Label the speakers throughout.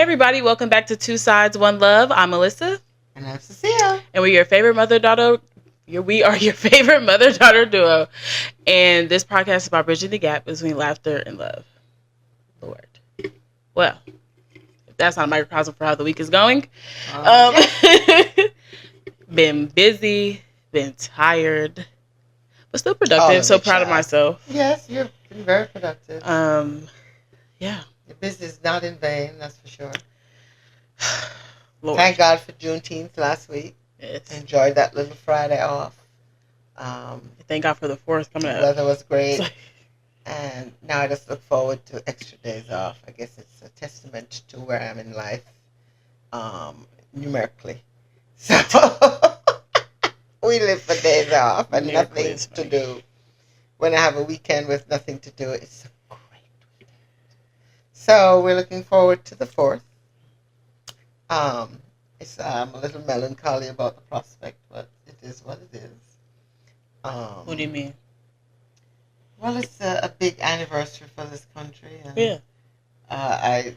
Speaker 1: everybody, welcome back to Two Sides, One Love. I'm Melissa.
Speaker 2: And I'm Cecile.
Speaker 1: And we're your favorite mother-daughter. We are your favorite mother-daughter duo. And this podcast is about bridging the gap between laughter and love. Lord. Well, if that's not a microcosm for how the week is going. Been busy, been tired, but still productive. So proud of myself.
Speaker 2: Yes, you've been very productive.
Speaker 1: Yeah.
Speaker 2: Your business is not in vain, that's for sure.
Speaker 1: Lord.
Speaker 2: Thank God for Juneteenth last week.
Speaker 1: Yes.
Speaker 2: Enjoyed that little Friday off.
Speaker 1: Thank God for the 4th coming up.
Speaker 2: The weather was great. And now I just look forward to extra days off. I guess it's a testament to where I am in life, numerically. So we live for days off and nothing to do. When I have a weekend with nothing to do, it's a great weekend. So we're looking forward to the 4th. It's a little melancholy about the prospect, but it is what it is.
Speaker 1: What do you mean?
Speaker 2: Well, it's a big anniversary for this country, and
Speaker 1: yeah,
Speaker 2: I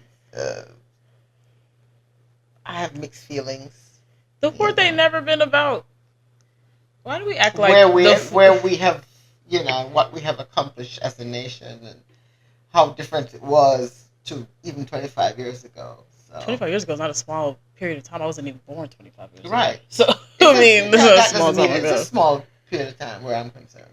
Speaker 2: have mixed feelings.
Speaker 1: The 4th ain't never been about. Why do we act like
Speaker 2: where we have, what we have accomplished as a nation and how different it was to even 25 years ago. So.
Speaker 1: 25 years ago is not a small period of time. I wasn't even born 25 years ago.
Speaker 2: Right.
Speaker 1: So, this is a small time ago.
Speaker 2: It's a small period of time where I'm concerned.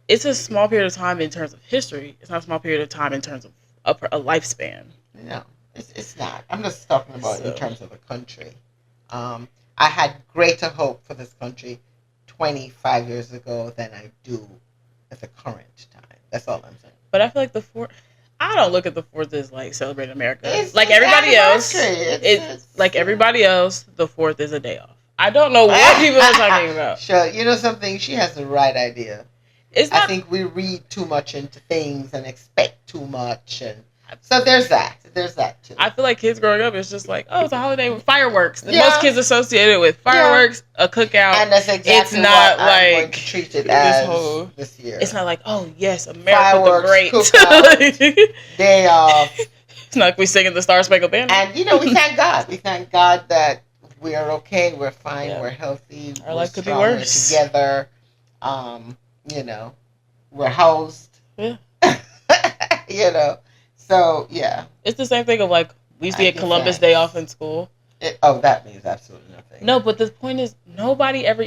Speaker 1: It's a small period of time in terms of history. It's not a small period of time in terms of a lifespan.
Speaker 2: No, it's not. I'm just talking about in terms of a country. I had greater hope for this country 25 years ago than I do at the current time. That's all I'm saying.
Speaker 1: But I feel like the 4th... I don't look at the 4th as like celebrating America. Like everybody else, it's like everybody else, the 4th is a day off. I don't know what people are talking about.
Speaker 2: Sure, you know something? She has the right idea. I think we read too much into things and expect too much, and so there's that. There's that too.
Speaker 1: I feel like kids growing up, it's just like, oh, it's a holiday with fireworks. Most kids associated with fireworks, a cookout.
Speaker 2: And that's exactly
Speaker 1: it's not
Speaker 2: what I'm going to treat it as this year.
Speaker 1: It's not like, oh yes, America the Great.
Speaker 2: Cookout, day off.
Speaker 1: It's not like we singing the Star Spangled Banner.
Speaker 2: And we thank God. We thank God that we are okay. We're fine. Yeah. We're healthy.
Speaker 1: Our life could be worse.
Speaker 2: We're together. We're housed.
Speaker 1: Yeah.
Speaker 2: So, yeah.
Speaker 1: It's the same thing of like, we used to get Columbus Day off in school.
Speaker 2: That means absolutely nothing.
Speaker 1: No, but the point is, nobody ever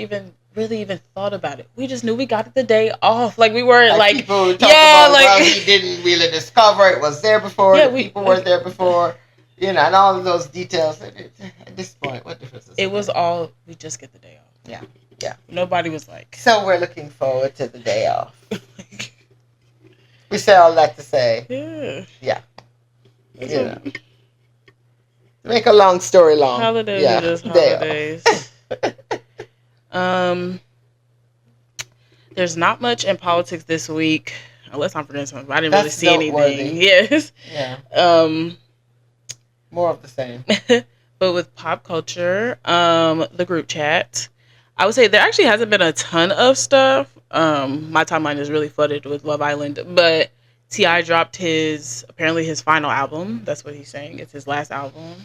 Speaker 1: really thought about it. We just knew we got the day off. Like, we weren't like
Speaker 2: people talk about, well, we didn't really discover it was there before. Yeah, people were there before. And all of those details. At this point, what difference does it make?
Speaker 1: Was all, we just get the day off.
Speaker 2: Yeah. Yeah.
Speaker 1: Nobody was like.
Speaker 2: So we're looking forward to the day off. We say all that to say.
Speaker 1: Yeah.
Speaker 2: Yeah. To make a long story long.
Speaker 1: Holidays are just holidays. There's not much in politics this week. Unless I'm forgetting something. I didn't really see anything. Yes.
Speaker 2: Yeah. More of the same.
Speaker 1: But with pop culture, the group chat, I would say there actually hasn't been a ton of stuff. My timeline is really flooded with Love Island, but T.I. dropped his final album. That's what he's saying. It's his last album.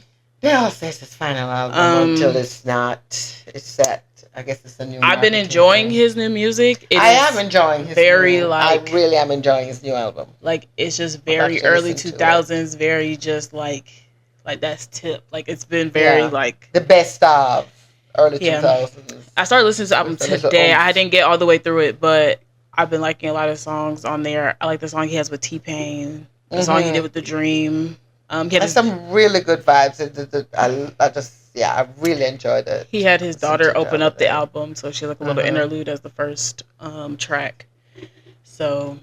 Speaker 2: They all say it's his final album until it's not. It's set. I guess it's the new.
Speaker 1: I've been enjoying his new music.
Speaker 2: I am enjoying his
Speaker 1: I
Speaker 2: really am enjoying his new album.
Speaker 1: Like, it's just very early 2000s, very just like that's tip. Like, it's been very like
Speaker 2: the best of early 2000s.
Speaker 1: I started listening to the album today. I didn't get all the way through it, but I've been liking a lot of songs on there. I like the song he has with T-Pain, the song he did with The Dream. He had
Speaker 2: some really good vibes. I really enjoyed it.
Speaker 1: He had his daughter open up the album, so she had like a little interlude as the first track. So,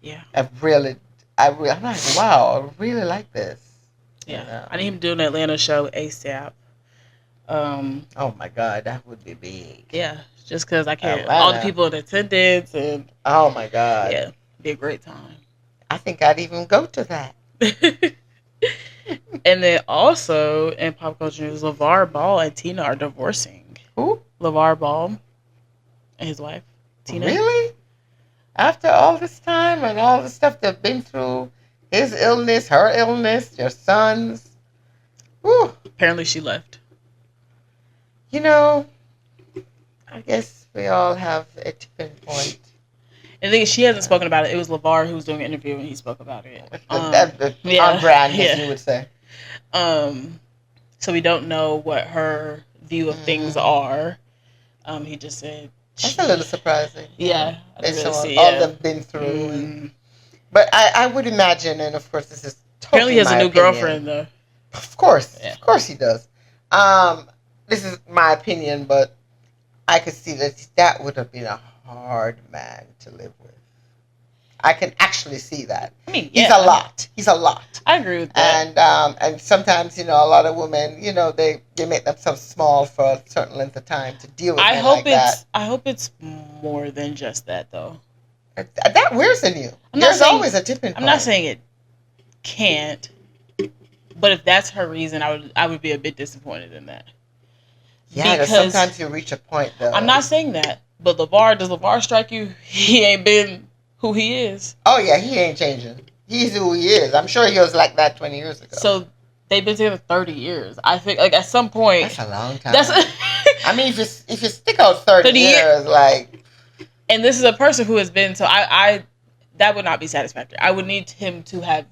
Speaker 1: yeah. I'm like, wow, I really like this. Yeah. I need him to do an Atlanta show ASAP.
Speaker 2: Oh my God, that would be big.
Speaker 1: Yeah, just because I can't. All the people in attendance and.
Speaker 2: Oh my God.
Speaker 1: Yeah, be a great time.
Speaker 2: I think I'd even go to that.
Speaker 1: And then also in pop culture news, Lavar Ball and Tina are divorcing.
Speaker 2: Who?
Speaker 1: Lavar Ball and his wife, Tina.
Speaker 2: Really? After all this time and all the stuff they've been through, his illness, her illness, your sons. Whew.
Speaker 1: Apparently she left.
Speaker 2: You know, I guess we all have a tipping point.
Speaker 1: And then she hasn't spoken about it. It was Lavar who was doing an interview and he spoke about it.
Speaker 2: On brand, as you would say.
Speaker 1: So we don't know what her view of things are. He just said...
Speaker 2: That's a little surprising.
Speaker 1: Yeah.
Speaker 2: Based on all they've been through. But I would imagine, and of course this is totally
Speaker 1: apparently he has a new
Speaker 2: opinion.
Speaker 1: girlfriend, though.
Speaker 2: Of course he does. This is my opinion, but I could see that would have been a hard man to live with. I can actually see that.
Speaker 1: I mean,
Speaker 2: he's a lot. He's a lot.
Speaker 1: I agree with that.
Speaker 2: And sometimes, a lot of women, they make themselves small for a certain length of time to deal with that.
Speaker 1: I hope it's more than just that, though.
Speaker 2: That wears in you. There's always a tipping point.
Speaker 1: I'm not saying it can't, but if that's her reason, I would be a bit disappointed in that.
Speaker 2: Yeah, because sometimes you reach a point, though.
Speaker 1: I'm not saying that, but does Lavar strike you? He ain't been who he is.
Speaker 2: Oh, yeah, he ain't changing. He's who he is. I'm sure he was like that 20 years ago.
Speaker 1: So they've been together 30 years. I think, at some point...
Speaker 2: That's a long time. I mean, if you stick out 30 years,
Speaker 1: And this is a person who has been... So I that would not be satisfactory. I would need him to have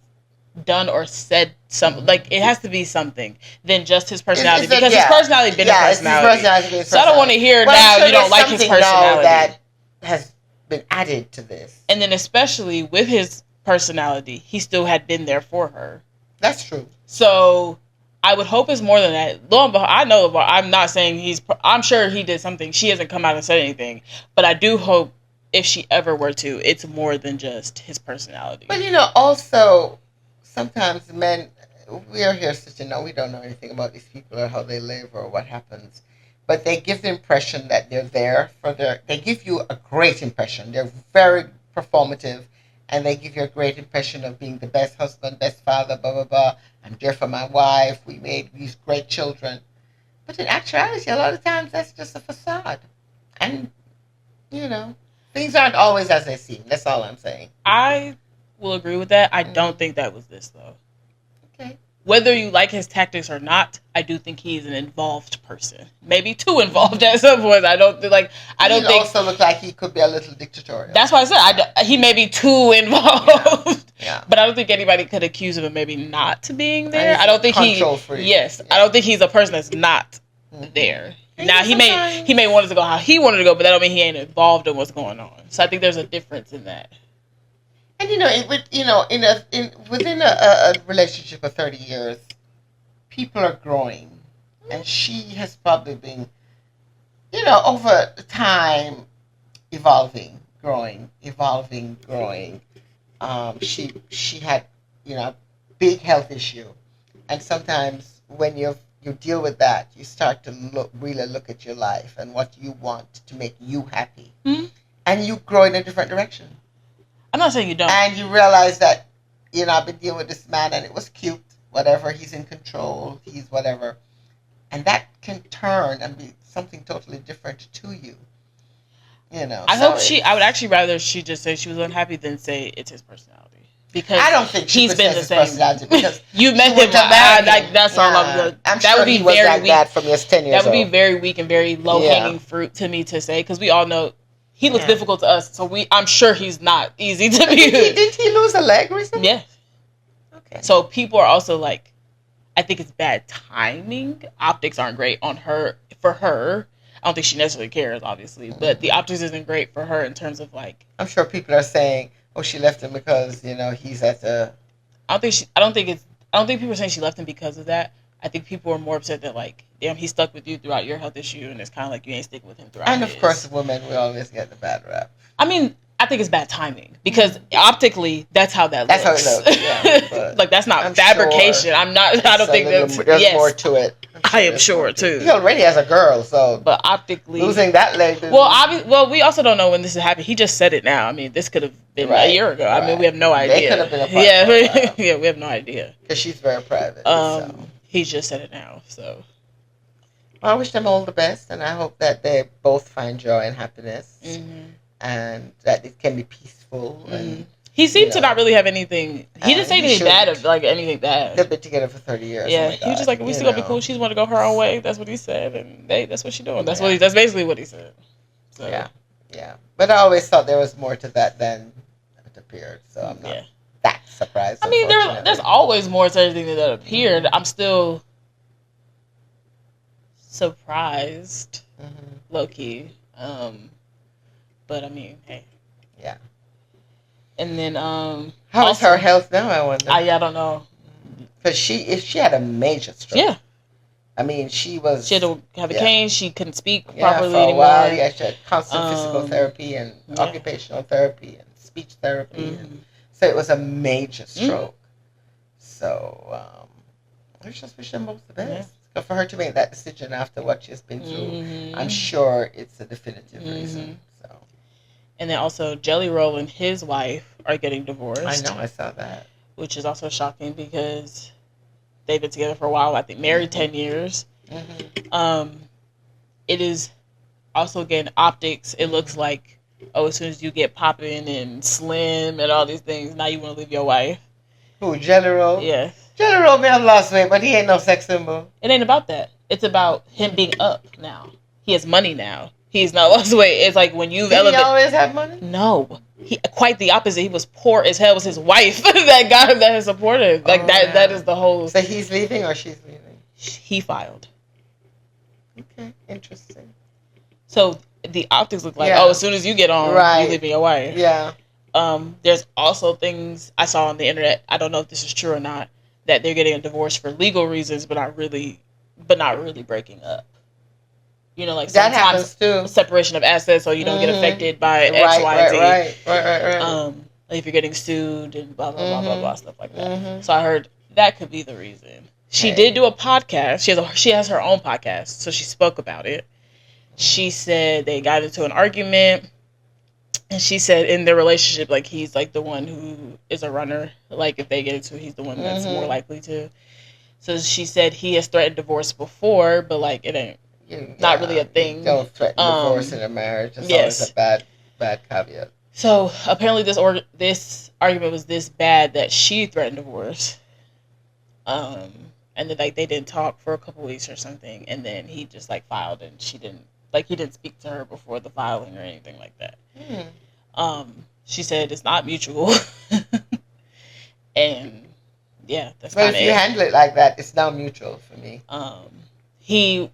Speaker 1: done or said something. It has to be something than just his personality. Because his personality been his personality. So I don't want to hear now you don't like his personality.
Speaker 2: That has been added to this.
Speaker 1: And then especially with his personality, he still had been there for her.
Speaker 2: That's true.
Speaker 1: So I would hope it's more than that. Lo and behold, I know, I'm not saying I'm sure he did something. She hasn't come out and said anything. But I do hope if she ever were to, it's more than just his personality.
Speaker 2: But also, sometimes men, we are here we don't know anything about these people or how they live or what happens. But they give the impression that they're there they give you a great impression. They're very performative, and they give you a great impression of being the best husband, best father, blah, blah, blah. I'm there for my wife. We made these great children. But in actuality, a lot of times that's just a facade. And, things aren't always as they seem. That's all I'm saying.
Speaker 1: I will agree with that. I don't think that was this, though.
Speaker 2: Okay.
Speaker 1: Whether you like his tactics or not, I do think he's an involved person. Maybe too involved at some point. I don't think. He
Speaker 2: also look like he could be a little dictatorial.
Speaker 1: That's why I said he may be too involved.
Speaker 2: Yeah.
Speaker 1: But I don't think anybody could accuse him of maybe not being there. I don't think
Speaker 2: control freak.
Speaker 1: Yes, yeah. I don't think he's a person that's not there. Now he may want it to go how he wanted to go, but that don't mean he ain't involved in what's going on. So I think there's a difference in that.
Speaker 2: And within a relationship of 30 years, people are growing, and she has probably been, over time, growing. She had, big health issue, and sometimes when you deal with that, you start to really look at your life and what you want to make you happy, and you grow in a different direction.
Speaker 1: I'm not saying you don't.
Speaker 2: And you realize that, I've been dealing with this man and it was cute, whatever, he's in control, he's whatever. And that can turn and be something totally different to you.
Speaker 1: I would actually rather she just say she was unhappy than say it's his personality. Because
Speaker 2: I don't think
Speaker 1: he's been the same.
Speaker 2: Because
Speaker 1: you met him. That's all I'm good.
Speaker 2: I'm sure would be was very like weak. That from his 10 years
Speaker 1: That would
Speaker 2: old.
Speaker 1: be very weak and very low-hanging fruit to me to say, because we all know he looks difficult to us, so I'm sure he's not easy to be.
Speaker 2: Didn't he lose a leg recently?
Speaker 1: Yes. Okay. So people are also like, I think it's bad timing. Optics aren't great for her. I don't think she necessarily cares, obviously, but the optics isn't great for her in terms of
Speaker 2: I'm sure people are saying, "Oh, she left him because he's at the."
Speaker 1: I don't think people are saying she left him because of that. I think people are more upset that damn, he stuck with you throughout your health issue, and it's kind of like you ain't sticking with him throughout.
Speaker 2: And of course, women we always get the bad rap.
Speaker 1: I mean, I think it's bad timing because optically, that's how that looks.
Speaker 2: That's how it looks. Yeah,
Speaker 1: that's not fabrication.
Speaker 2: Sure
Speaker 1: I don't think that's.
Speaker 2: There's more to it.
Speaker 1: I am sure too.
Speaker 2: He already has a girl, so.
Speaker 1: But optically,
Speaker 2: losing that leg.
Speaker 1: Well, we also don't know when this has happened. He just said it now. I mean, this could have been a year ago. Right. I mean, we have no idea.
Speaker 2: They could have been a
Speaker 1: yeah, we have no idea.
Speaker 2: Because she's very private.
Speaker 1: He just said it now, so.
Speaker 2: Well, I wish them all the best, and I hope that they both find joy and happiness, and that it can be peaceful. And
Speaker 1: He seemed to not really have anything. He didn't say anything bad, like anything bad.
Speaker 2: They've been together for 30 years.
Speaker 1: Yeah,
Speaker 2: oh my God,
Speaker 1: he was just like, we still gonna be cool. She's want to go her own way. That's what he said, and that's what she's doing. That's that's basically what he said. So.
Speaker 2: Yeah. But I always thought there was more to that than it appeared. So I'm not that surprised.
Speaker 1: I mean, there's always more to everything that appeared. I'm still surprised, low key. But I mean, hey.
Speaker 2: Yeah.
Speaker 1: And then
Speaker 2: how is her health now? I wonder.
Speaker 1: I don't know.
Speaker 2: Because she had a major stroke.
Speaker 1: Yeah.
Speaker 2: I mean, she had
Speaker 1: to have a cane. She couldn't speak properly
Speaker 2: for a
Speaker 1: anymore.
Speaker 2: while. Yeah, she had constant physical therapy and occupational therapy and speech therapy. And, so it was a major stroke. So I just wish them both the best. Yeah. But for her to make that decision after what she's been through, I'm sure it's a definitive reason. So.
Speaker 1: And then also, Jelly Roll and his wife are getting divorced.
Speaker 2: I know, I saw that.
Speaker 1: Which is also shocking because they've been together for a while. I think married 10 years. It is also, again, optics. It looks like, as soon as you get popping and slim and all these things, now you want to leave your wife.
Speaker 2: Who, Jelly Roll?
Speaker 1: Yeah.
Speaker 2: Jelly Roll may have lost weight, but he ain't no sex symbol.
Speaker 1: It ain't about that. It's about him being up now. He has money now. He's not lost weight. It's like when you
Speaker 2: elevate. Did he always have money?
Speaker 1: No. Quite the opposite. He was poor as hell. It was his wife that got him, that has supported him. Like that is the whole.
Speaker 2: So he's leaving or she's leaving?
Speaker 1: He filed.
Speaker 2: Okay, interesting.
Speaker 1: So the optics look like, as soon as you get on, you're leaving your wife.
Speaker 2: Yeah.
Speaker 1: There's also things I saw on the internet. I don't know if this is true or not. That they're getting a divorce for legal reasons, but not really breaking up. You know, like
Speaker 2: that happens too.
Speaker 1: Separation of assets, so you don't get affected by X, Y, and Z. Right. Like if you're getting sued and blah blah blah blah blah stuff like that. So I heard that could be the reason. She did do a podcast. She has her own podcast, so she spoke about it. She said they got into an argument, and she said in their relationship, like he's like the one who is a runner. Like if they get into it, he's the one that's more likely to. So she said he has threatened divorce before, but like it ain't. Not really a thing.
Speaker 2: Don't threaten divorce in a marriage. It's always a bad caveat.
Speaker 1: So apparently this argument was this bad that she threatened divorce. And then like they didn't talk for a couple weeks or something, and then he just like filed, and he didn't speak to her before the filing or anything like that. She said it's not mutual. And that's kind of it. But if
Speaker 2: you handle it like that, it's now mutual for me.
Speaker 1: He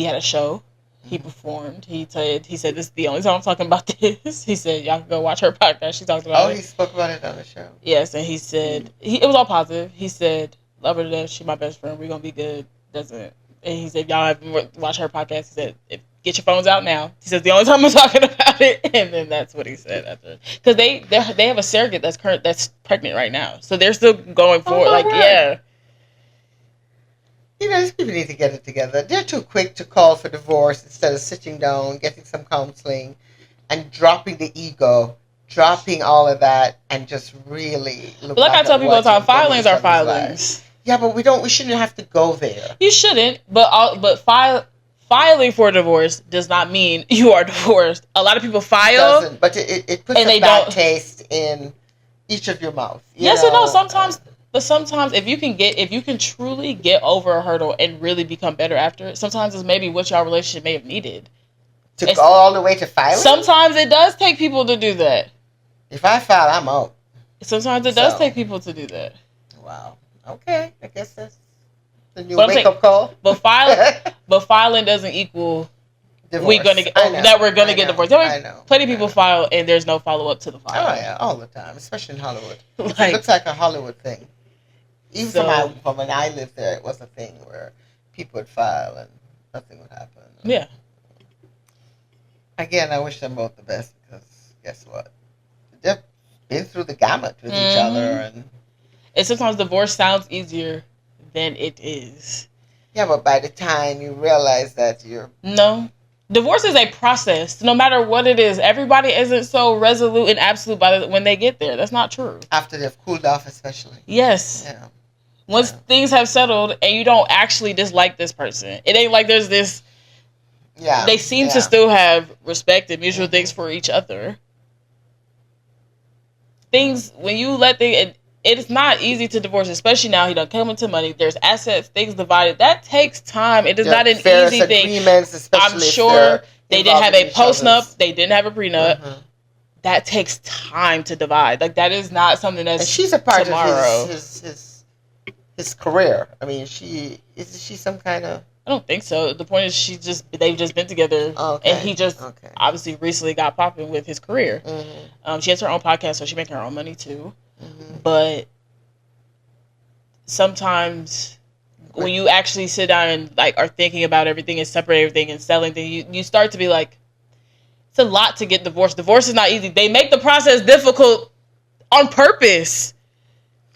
Speaker 1: had a show. He performed. He said, this is the only time I'm talking about this. He said, y'all can go watch her podcast. She talked about it.
Speaker 2: Oh, he spoke about it on the show.
Speaker 1: Yes, and he said, it was all positive. He said, love her to death. She's my best friend. We're going to be good. And he said, y'all haven't watched her podcast. He said, get your phones out now. He said, the only time I'm talking about it. And then that's what he said after. Because they have a surrogate that's pregnant right now. So they're still going forward. Yeah.
Speaker 2: You know, these people need to get it together. They're too quick to call for divorce instead of sitting down, getting some counseling, and dropping the ego, dropping all of that, and just really look.
Speaker 1: But like I tell people all the time, filings are filings.
Speaker 2: Yeah, but we shouldn't have to go there.
Speaker 1: You shouldn't, but filing for divorce does not mean you are divorced. A lot of people file. It doesn't,
Speaker 2: but it puts a bad taste in each of your mouth.
Speaker 1: Yes and no, sometimes. But sometimes if you can truly get over a hurdle and really become better after it, sometimes it's maybe what your relationship may have needed.
Speaker 2: To go all the way to filing?
Speaker 1: Sometimes it does take people to do that.
Speaker 2: If I file, I'm out.
Speaker 1: Sometimes it does take people to do that.
Speaker 2: Wow. Okay. I guess that's the new wake-up call.
Speaker 1: But filing doesn't equal
Speaker 2: divorce.
Speaker 1: We're gonna get divorced. I know. Plenty of people file and there's no follow-up to the file.
Speaker 2: Oh yeah, all the time, especially in Hollywood. It looks like a Hollywood thing. Even from when I lived there, it was a thing where people would file and nothing would happen.
Speaker 1: Yeah.
Speaker 2: Again, I wish them both the best because guess what? They've been through the gamut with each other.
Speaker 1: And sometimes divorce sounds easier than it is.
Speaker 2: Yeah, but by the time you realize that
Speaker 1: No. Divorce is a process. No matter what it is, everybody isn't so resolute and absolute when they get there. That's not true.
Speaker 2: After they've cooled off, especially.
Speaker 1: Yes.
Speaker 2: Yeah.
Speaker 1: Once things have settled and you don't actually dislike this person, it ain't like there's this.
Speaker 2: Yeah.
Speaker 1: They seem to still have respect and mutual things for each other. things, when you let things, it's not easy to divorce, especially now he done come into money. There's assets, things divided. That takes time. It is not an easy thing. I'm sure they didn't have a post-nup. They didn't have a prenup. Mm-hmm. That takes time to divide. Like, that is not something that's
Speaker 2: and she's a part tomorrow. Of his career. I mean, is she some kind of...
Speaker 1: I don't think so. The point is they've just been together, and he just obviously recently got popping with his career. Mm-hmm. She has her own podcast, so she's making her own money too. Mm-hmm. But sometimes when you actually sit down and like are thinking about everything and separate everything and selling things, you start to be like, it's a lot to get divorced. Divorce is not easy. They make the process difficult on purpose.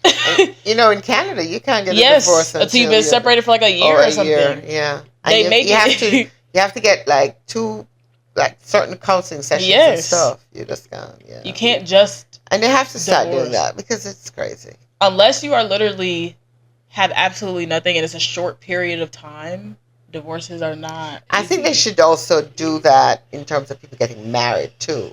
Speaker 2: And, in Canada, you can't get a divorce until
Speaker 1: you've been separated for like a year or something.
Speaker 2: Yeah, you have to get like certain counseling sessions and stuff. You just can't. Yeah,
Speaker 1: you can't just.
Speaker 2: And they have to start doing that because it's crazy.
Speaker 1: Unless you are literally have absolutely nothing and it's a short period of time, divorces are not easy.
Speaker 2: I think they should also do that in terms of people getting married too.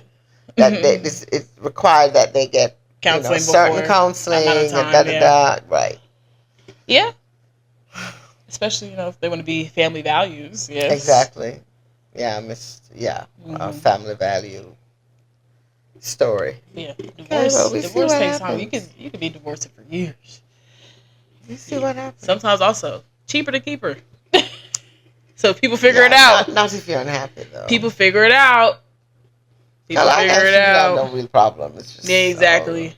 Speaker 2: That it's required that they get counseling, certain counseling, and right?
Speaker 1: Yeah, especially if they want to be family values. Yes,
Speaker 2: exactly. Yeah, family value story.
Speaker 1: Yeah, divorce takes time. You could be divorced for years.
Speaker 2: You see what happens.
Speaker 1: Sometimes also cheaper to keep her. So people figure it out.
Speaker 2: Not if you're unhappy though.
Speaker 1: People figure it out.
Speaker 2: No real problem. It's just
Speaker 1: exactly.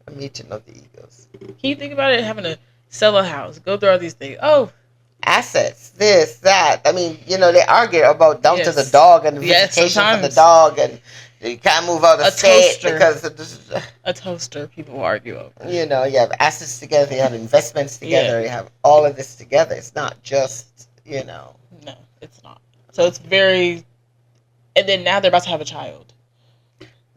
Speaker 2: A meeting of the egos.
Speaker 1: Can you think about it? Having to sell a house, go through all these things. Oh,
Speaker 2: assets, this, that. I mean, they argue about down to the dog and the visitation for the dog, and you can't move out of state because
Speaker 1: a toaster. People argue over.
Speaker 2: You have assets together, you have investments together, you have all of this together. It's not just
Speaker 1: No, it's not. So it's very. And then now they're about to have a child.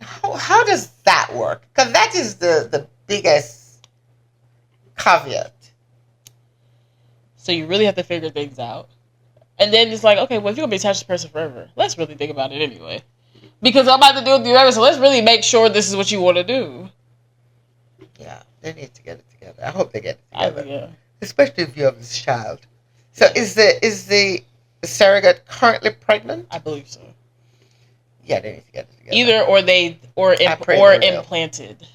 Speaker 2: How does that work? Because that is the biggest caveat.
Speaker 1: So you really have to figure things out. And then it's like, okay, well, if you're going to be attached to this person forever, let's really think about it anyway. Because I'm about to deal with you forever, so let's really make sure this is what you want to do.
Speaker 2: Yeah, they need to get it together. I hope they get it together. Yeah. Especially if you have this child. So is the surrogate currently pregnant?
Speaker 1: I believe so.
Speaker 2: Yeah, they need to get it together.
Speaker 1: Either or implanted.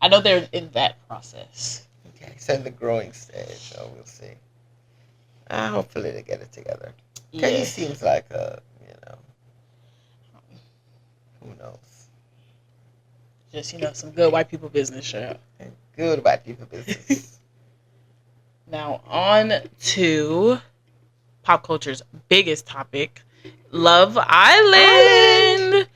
Speaker 1: I know they're in that process.
Speaker 2: Okay, so in the growing stage, so we'll see. Hopefully they get it together. Because he seems like who knows?
Speaker 1: Just, some good white people business, sure.
Speaker 2: Good white people business.
Speaker 1: Now, on to pop culture's biggest topic, Love Island.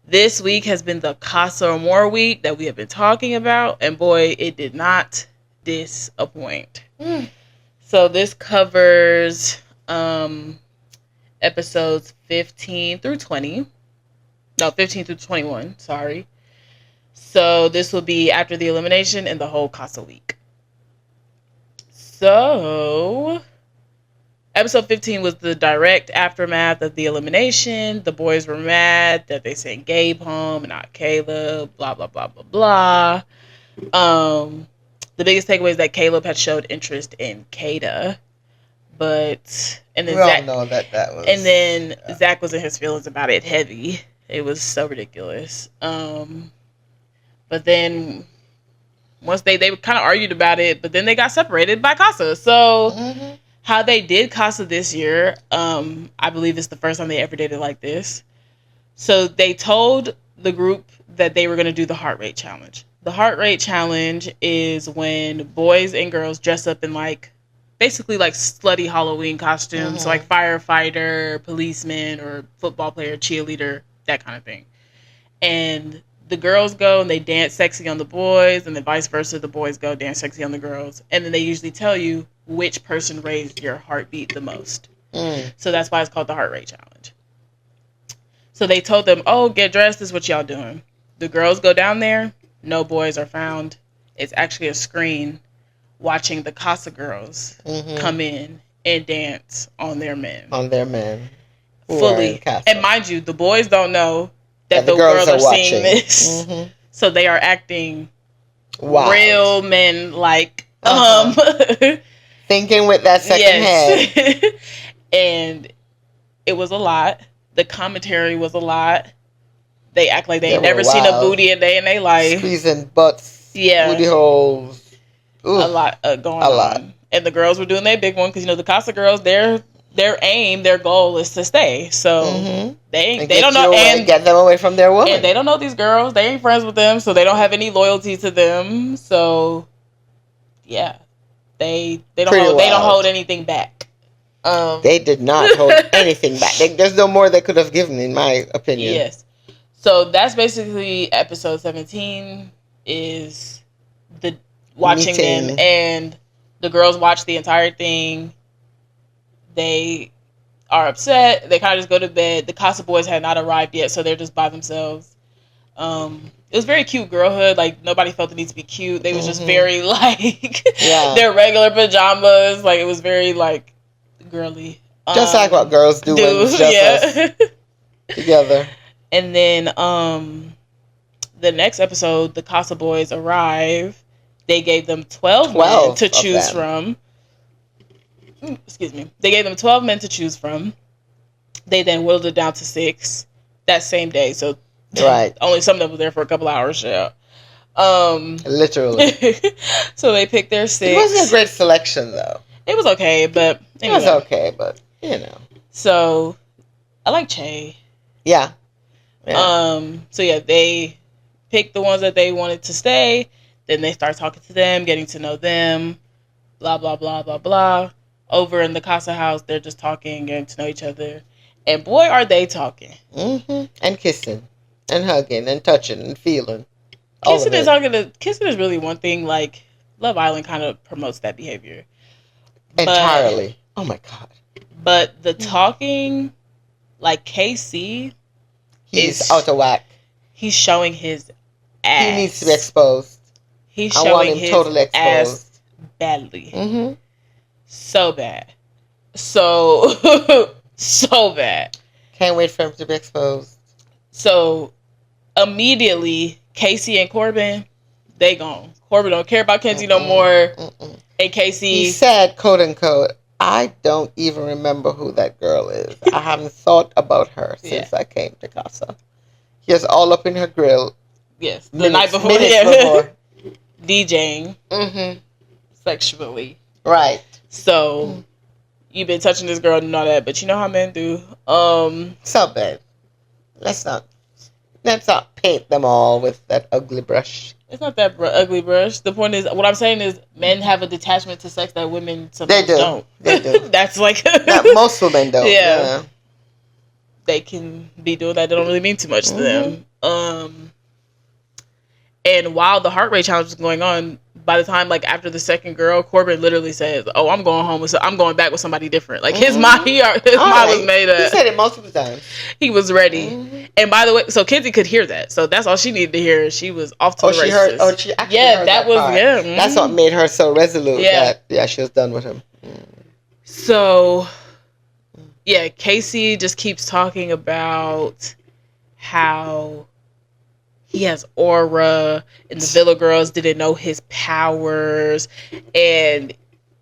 Speaker 1: This week has been the Casa Amor week that we have been talking about, and boy, it did not disappoint. So this covers episodes 15 through 20. No, 15 through 21, sorry. So this will be after the elimination and the whole Casa week. So episode 15 was the direct aftermath of the elimination. The boys were mad that they sent Gabe home and not Caleb, blah, blah, blah, blah, blah. The biggest takeaway is that Caleb had showed interest in Kada. And then Zach
Speaker 2: know that was...
Speaker 1: And then Zach was in his feelings about it heavy. It was so ridiculous. But then once they kind of argued about it, but then they got separated by Casa. So how they did Casa this year, I believe it's the first time they ever did it like this. So they told the group that they were going to do the heart rate challenge. The heart rate challenge is when boys and girls dress up in basically slutty Halloween costumes, like firefighter, policeman, or football player, cheerleader, that kind of thing. And the girls go and they dance sexy on the boys, and then vice versa, the boys go dance sexy on the girls. And then they usually tell you which person raised your heartbeat the most. So that's why it's called the heart rate challenge. So they told them, get dressed, this is what y'all doing. The girls go down there, no boys are found. It's actually a screen watching the Casa girls come in and dance on their men.
Speaker 2: Fully.
Speaker 1: And mind you, the boys don't know that the girls are seeing this. So they are acting
Speaker 2: wild.
Speaker 1: Real men like.
Speaker 2: Thinking with that second head.
Speaker 1: And it was a lot. The commentary was a lot. They act like they ain't never seen a booty a day in their life.
Speaker 2: Squeezing butts. Yeah. Booty holes. Oof.
Speaker 1: A lot going on. And the girls were doing their big one because, the Casa girls, their goal is to stay. So they don't know. And
Speaker 2: get them away from their woman.
Speaker 1: And they don't know these girls. They ain't friends with them. So they don't have any loyalty to them. So, yeah. They don't hold anything back.
Speaker 2: They did not hold anything back. There's no more they could have given, in my opinion.
Speaker 1: Yes. So that's basically episode 17 is the watching them, and the girls watch the entire thing. They are upset. They kind of just go to bed. The Casa boys had not arrived yet, so they're just by themselves. It was very cute girlhood. Like, nobody felt the need to be cute. They was just very, like, their regular pajamas. Like, it was very, like, girly.
Speaker 2: Just like what girls do when it's just us together.
Speaker 1: And then the next episode, the Casa boys arrive. They gave them 12 men to choose from. Excuse me. They gave them 12 men to choose from. They then whittled it down to 6 that same day. So only some of them were there for a couple hours. Yeah.
Speaker 2: Literally.
Speaker 1: So they picked their 6.
Speaker 2: It wasn't a great selection, though.
Speaker 1: It was okay, but
Speaker 2: anyway. It was okay, but
Speaker 1: So I like Che.
Speaker 2: Yeah.
Speaker 1: So yeah, they picked the ones that they wanted to stay. Then they start talking to them, getting to know them. Blah blah blah blah blah. Over in the Casa house, they're just talking, getting to know each other. And boy, are they talking.
Speaker 2: And kissing. And hugging. And touching. And feeling.
Speaker 1: Kissing is really one thing. Like, Love Island kind of promotes that behavior.
Speaker 2: Entirely. Oh my God.
Speaker 1: But the talking, like KC,
Speaker 2: he's out of whack.
Speaker 1: He's showing his ass.
Speaker 2: He needs to be exposed.
Speaker 1: He's showing his totally ass badly. So bad. So bad.
Speaker 2: Can't wait for him to be exposed.
Speaker 1: So immediately, Casey and Corbin, they gone. Corbin don't care about Kenzie no more. And Casey,
Speaker 2: he said, quote unquote, I don't even remember who that girl is. I haven't thought about her since I came to Casa. He was all up in her grill.
Speaker 1: Yes, the night before. Before. DJing. Sexually.
Speaker 2: Right.
Speaker 1: So, you've been touching this girl and all that, but you know how men do.
Speaker 2: So, babe, let's not paint them all with that ugly brush.
Speaker 1: It's not that ugly brush. The point is, what I'm saying is, men have a detachment to sex that women sometimes don't.
Speaker 2: They do.
Speaker 1: That's like
Speaker 2: that most women don't. Yeah.
Speaker 1: They can be doing that. They don't really mean too much to them. And while the heart rate challenge was going on, by the time, like, after the second girl, Corbin literally says, "Oh, I'm going back with somebody different." Like, his mind was made up.
Speaker 2: He said it multiple times.
Speaker 1: He was ready. And by the way, so Kenzie could hear that. So that's all she needed to hear. She was off to the races.
Speaker 2: She actually heard that was part. That's what made her so resolute. That she was done with him.
Speaker 1: So, yeah, Casey just keeps talking about how he has aura, and the Villa girls didn't know his powers, and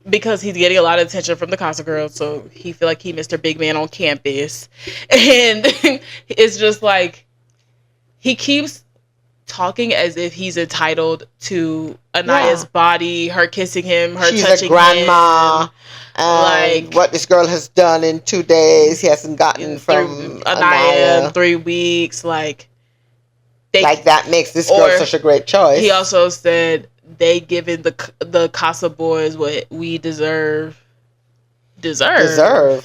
Speaker 1: because he's getting a lot of attention from the Casa girls, so he feel like he Mr. Big Man on campus, and it's just like he keeps talking as if he's entitled to Anaya's body, her kissing him, her
Speaker 2: She's
Speaker 1: touching
Speaker 2: a grandma.
Speaker 1: him.
Speaker 2: Like what this girl has done in 2 days, he hasn't gotten from Anaya
Speaker 1: in 3 weeks, like
Speaker 2: that makes this girl such a great choice.
Speaker 1: He also said they given the Casa boys what we deserve. Y'all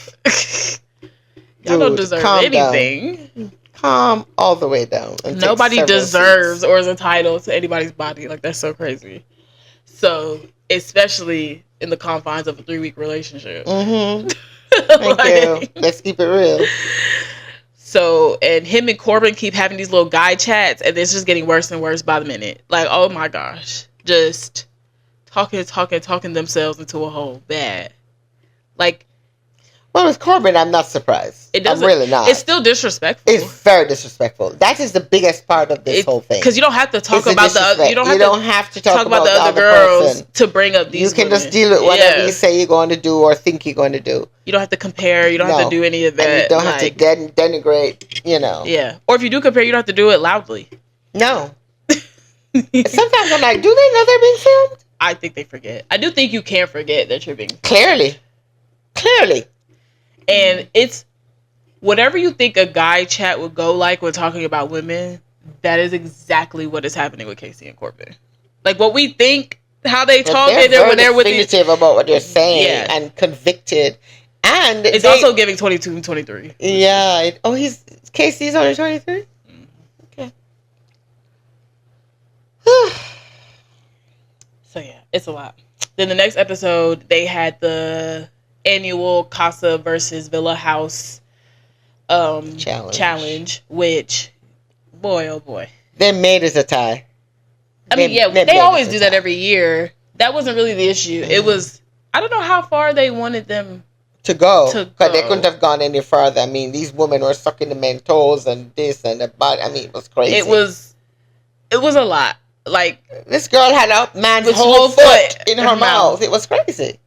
Speaker 1: don't deserve anything.
Speaker 2: Down. Calm all the way down.
Speaker 1: Nobody deserves or is entitled to anybody's body. Like, that's so crazy. So, especially in the confines of a 3-week relationship.
Speaker 2: Thank you. Let's keep it real.
Speaker 1: So, and him and Corbin keep having these little guy chats, and it's just getting worse and worse by the minute. Like, oh my gosh. Just talking themselves into a hole. Bad. Like,
Speaker 2: Well, with Corbin, I'm not surprised.
Speaker 1: It doesn't.
Speaker 2: I'm really not.
Speaker 1: It's still disrespectful.
Speaker 2: It's very disrespectful. That is the biggest part of this whole thing.
Speaker 1: Because you don't have to talk about
Speaker 2: you don't have to talk about the other
Speaker 1: girls
Speaker 2: person
Speaker 1: to bring up these.
Speaker 2: You can
Speaker 1: women.
Speaker 2: just deal with whatever you say you're going to do or think you're going to do.
Speaker 1: You don't have to compare. You don't have to do any of that.
Speaker 2: And you don't have to denigrate.
Speaker 1: Yeah. Or if you do compare, you don't have to do it loudly.
Speaker 2: No. Sometimes I'm like, do they know they're being filmed?
Speaker 1: I think they forget. I do think you can forget that you're being
Speaker 2: filmed. Clearly.
Speaker 1: And it's whatever you think a guy chat would go like when talking about women, that is exactly what is happening with Casey and Corbin. Like what we think, how they talk,
Speaker 2: when they're definitive about what they're saying and convicted. And
Speaker 1: it's also giving 22 and 23.
Speaker 2: Yeah. Casey's only 23? Okay.
Speaker 1: So yeah, it's a lot. Then the next episode, they had the annual Casa versus Villa House challenge, which, boy, oh boy.
Speaker 2: They made it a tie.
Speaker 1: They always do that every year. That wasn't really the issue. It was, I don't know how far they wanted them
Speaker 2: to go. Because they couldn't have gone any further. I mean, these women were sucking the men's toes and this and the body. I mean, it was crazy. It was
Speaker 1: a lot. Like,
Speaker 2: this girl had a man's whole foot in her mouth. It was crazy.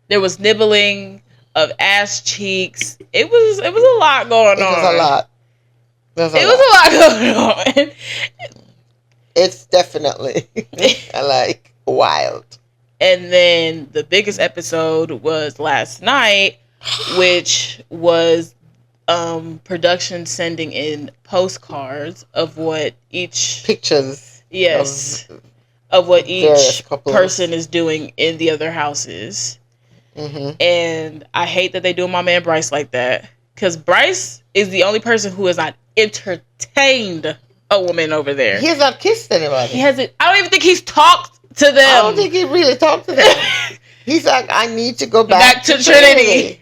Speaker 1: There was nibbling of ass cheeks. It was a lot going on.
Speaker 2: It was a lot.
Speaker 1: Was a lot going on.
Speaker 2: It's definitely like wild.
Speaker 1: And then the biggest episode was last night, which was production sending in postcards of what each
Speaker 2: pictures.
Speaker 1: Yes. Of what each person is doing in the other houses. Mm-hmm. And I hate that they do my man Bryce like that. Because Bryce is the only person who has not entertained a woman over there.
Speaker 2: He has not kissed anybody.
Speaker 1: He hasn't. I don't even think he's talked to them.
Speaker 2: I don't think he really talked to them. He's like, I need to go back to Trinity.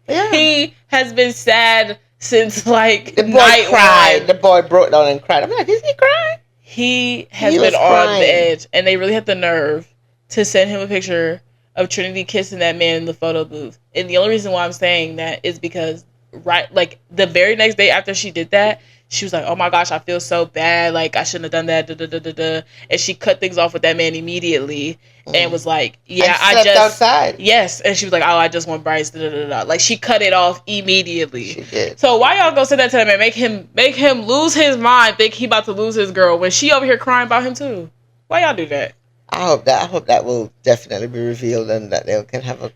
Speaker 1: Yeah. He has been sad since like
Speaker 2: the boy cried. The boy broke down and cried. I'm like, is he crying?
Speaker 1: He has been on the edge, and they really had the nerve to send him a picture of Trinity kissing that man in the photo booth. And the only reason why I'm saying that is because the very next day after she did that, she was like, oh my gosh, I feel so bad. Like, I shouldn't have done that. Da, da, da, da, da. And she cut things off with that man immediately and was like, yeah, I just... outside. Yes. And she was like, oh, I just want Bryce. Da, da, da, da. Like, she cut it off immediately. She did. So why y'all go say that to that man? Make him lose his mind, think he about to lose his girl when she over here crying about him too. Why y'all do that?
Speaker 2: I hope that will definitely be revealed and that they can have a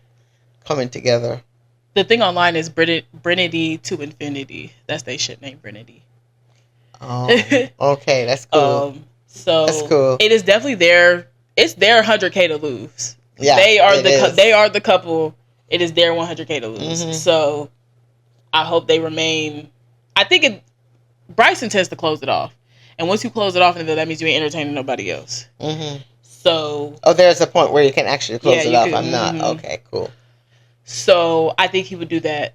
Speaker 2: coming together.
Speaker 1: The thing online is Brinity to Infinity. That's their shit name, Brinity.
Speaker 2: Oh, okay, that's cool.
Speaker 1: So
Speaker 2: that's cool.
Speaker 1: It is definitely it's their 100K to lose.
Speaker 2: Yeah,
Speaker 1: they are the couple. It is their 100K to lose. Mm-hmm. So I hope they remain. I think Bryce intends to close it off, and once you close it off, that means you ain't entertaining nobody else. Mm-hmm. So
Speaker 2: there's a point where you can actually close it off. I'm not okay. Cool.
Speaker 1: So I think he would do that.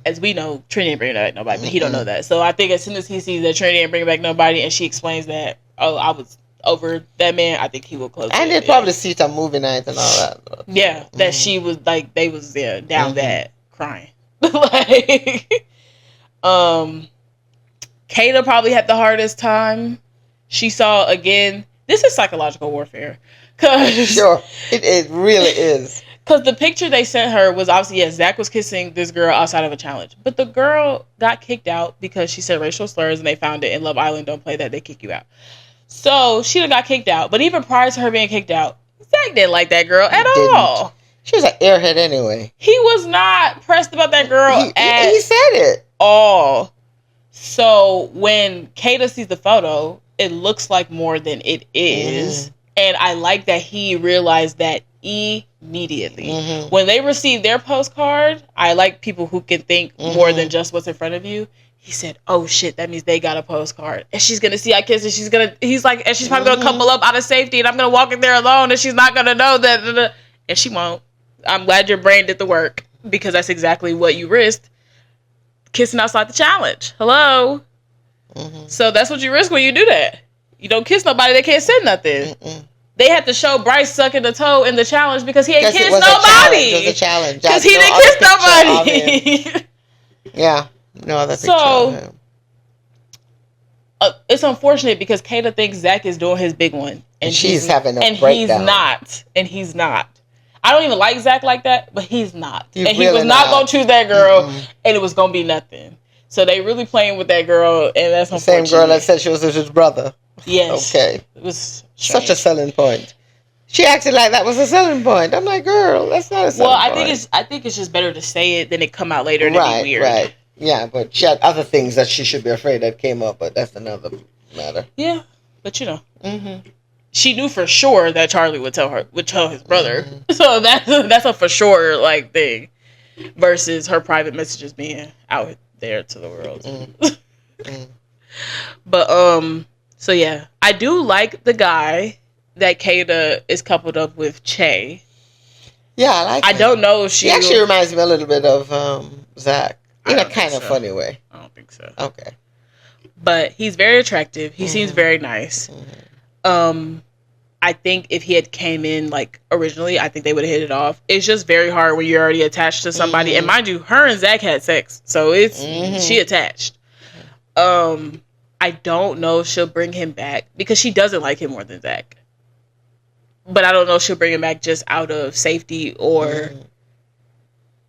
Speaker 1: As we know, Trinity ain't bringing back nobody, but he don't know that. So I think as soon as he sees that Trinity ain't bringing back nobody, and she explains that, oh, I was over that man, I think he will close it.
Speaker 2: And he'll probably see some movie nights and all that. But.
Speaker 1: Yeah, that she was like, they was there down bad, crying. Like, Kayla probably had the hardest time. She saw, again, this is psychological warfare.
Speaker 2: Sure, it really is.
Speaker 1: Because the picture they sent her was obviously, yes, Zach was kissing this girl outside of a challenge. But the girl got kicked out because she said racial slurs and they found it in Love Island. Don't play that. They kick you out. So she done got kicked out. But even prior to her being kicked out, Zach didn't like that girl at all.
Speaker 2: She was an airhead anyway.
Speaker 1: He was not pressed about that girl
Speaker 2: he said it.
Speaker 1: All. So when Kata sees the photo, it looks like more than it is. And I like that he realized that immediately. Mm-hmm. When they received their postcard, I like people who can think more than just what's in front of you. He said, oh shit, that means they got a postcard. And she's gonna see I kiss and he's like, and she's probably gonna couple up out of safety and I'm gonna walk in there alone and she's not gonna know that. And she won't. I'm glad your brain did the work because that's exactly what you risked. Kissing outside the challenge. Hello? Mm-hmm. So that's what you risk when you do that. You don't kiss nobody that can't say nothing. They had to show Bryce sucking the toe in the challenge because he ain't kissed
Speaker 2: nobody. It was a challenge.
Speaker 1: Because he didn't kiss nobody.
Speaker 2: Yeah. No other picture
Speaker 1: so,
Speaker 2: of him.
Speaker 1: It's unfortunate because Kayla thinks Zach is doing his big one.
Speaker 2: And she's having a breakdown.
Speaker 1: And he's not. I don't even like Zach like that, but he's not.
Speaker 2: He
Speaker 1: was not going to choose that girl, and it was going to be nothing. So they really playing with that girl, and that's
Speaker 2: the same girl that said she was his brother.
Speaker 1: Yes.
Speaker 2: Okay.
Speaker 1: It was
Speaker 2: strange. Such a selling point. She acted like that was a selling point. I'm like, girl, that's not a selling point.
Speaker 1: I think it's just better to say it than it come out later and it'd be weird. Right.
Speaker 2: Yeah, but she had other things that she should be afraid that came up, but that's another matter.
Speaker 1: Yeah, but she knew for sure that Charlie would tell his brother. So that's a for sure like thing, versus her private messages being out there to the world. But so yeah, I do like the guy that Kayla is coupled up with, Che.
Speaker 2: Yeah, I like him.
Speaker 1: I don't know if she...
Speaker 2: He actually reminds me a little bit of Zach. In a kind of funny way.
Speaker 1: I don't think so.
Speaker 2: Okay.
Speaker 1: But he's very attractive. He seems very nice. I think if he had came in like originally, I think they would have hit it off. It's just very hard when you're already attached to somebody. And mind you, her and Zach had sex. So it's she attached. I don't know if she'll bring him back because she doesn't like him more than Zach. But I don't know if she'll bring him back just out of safety or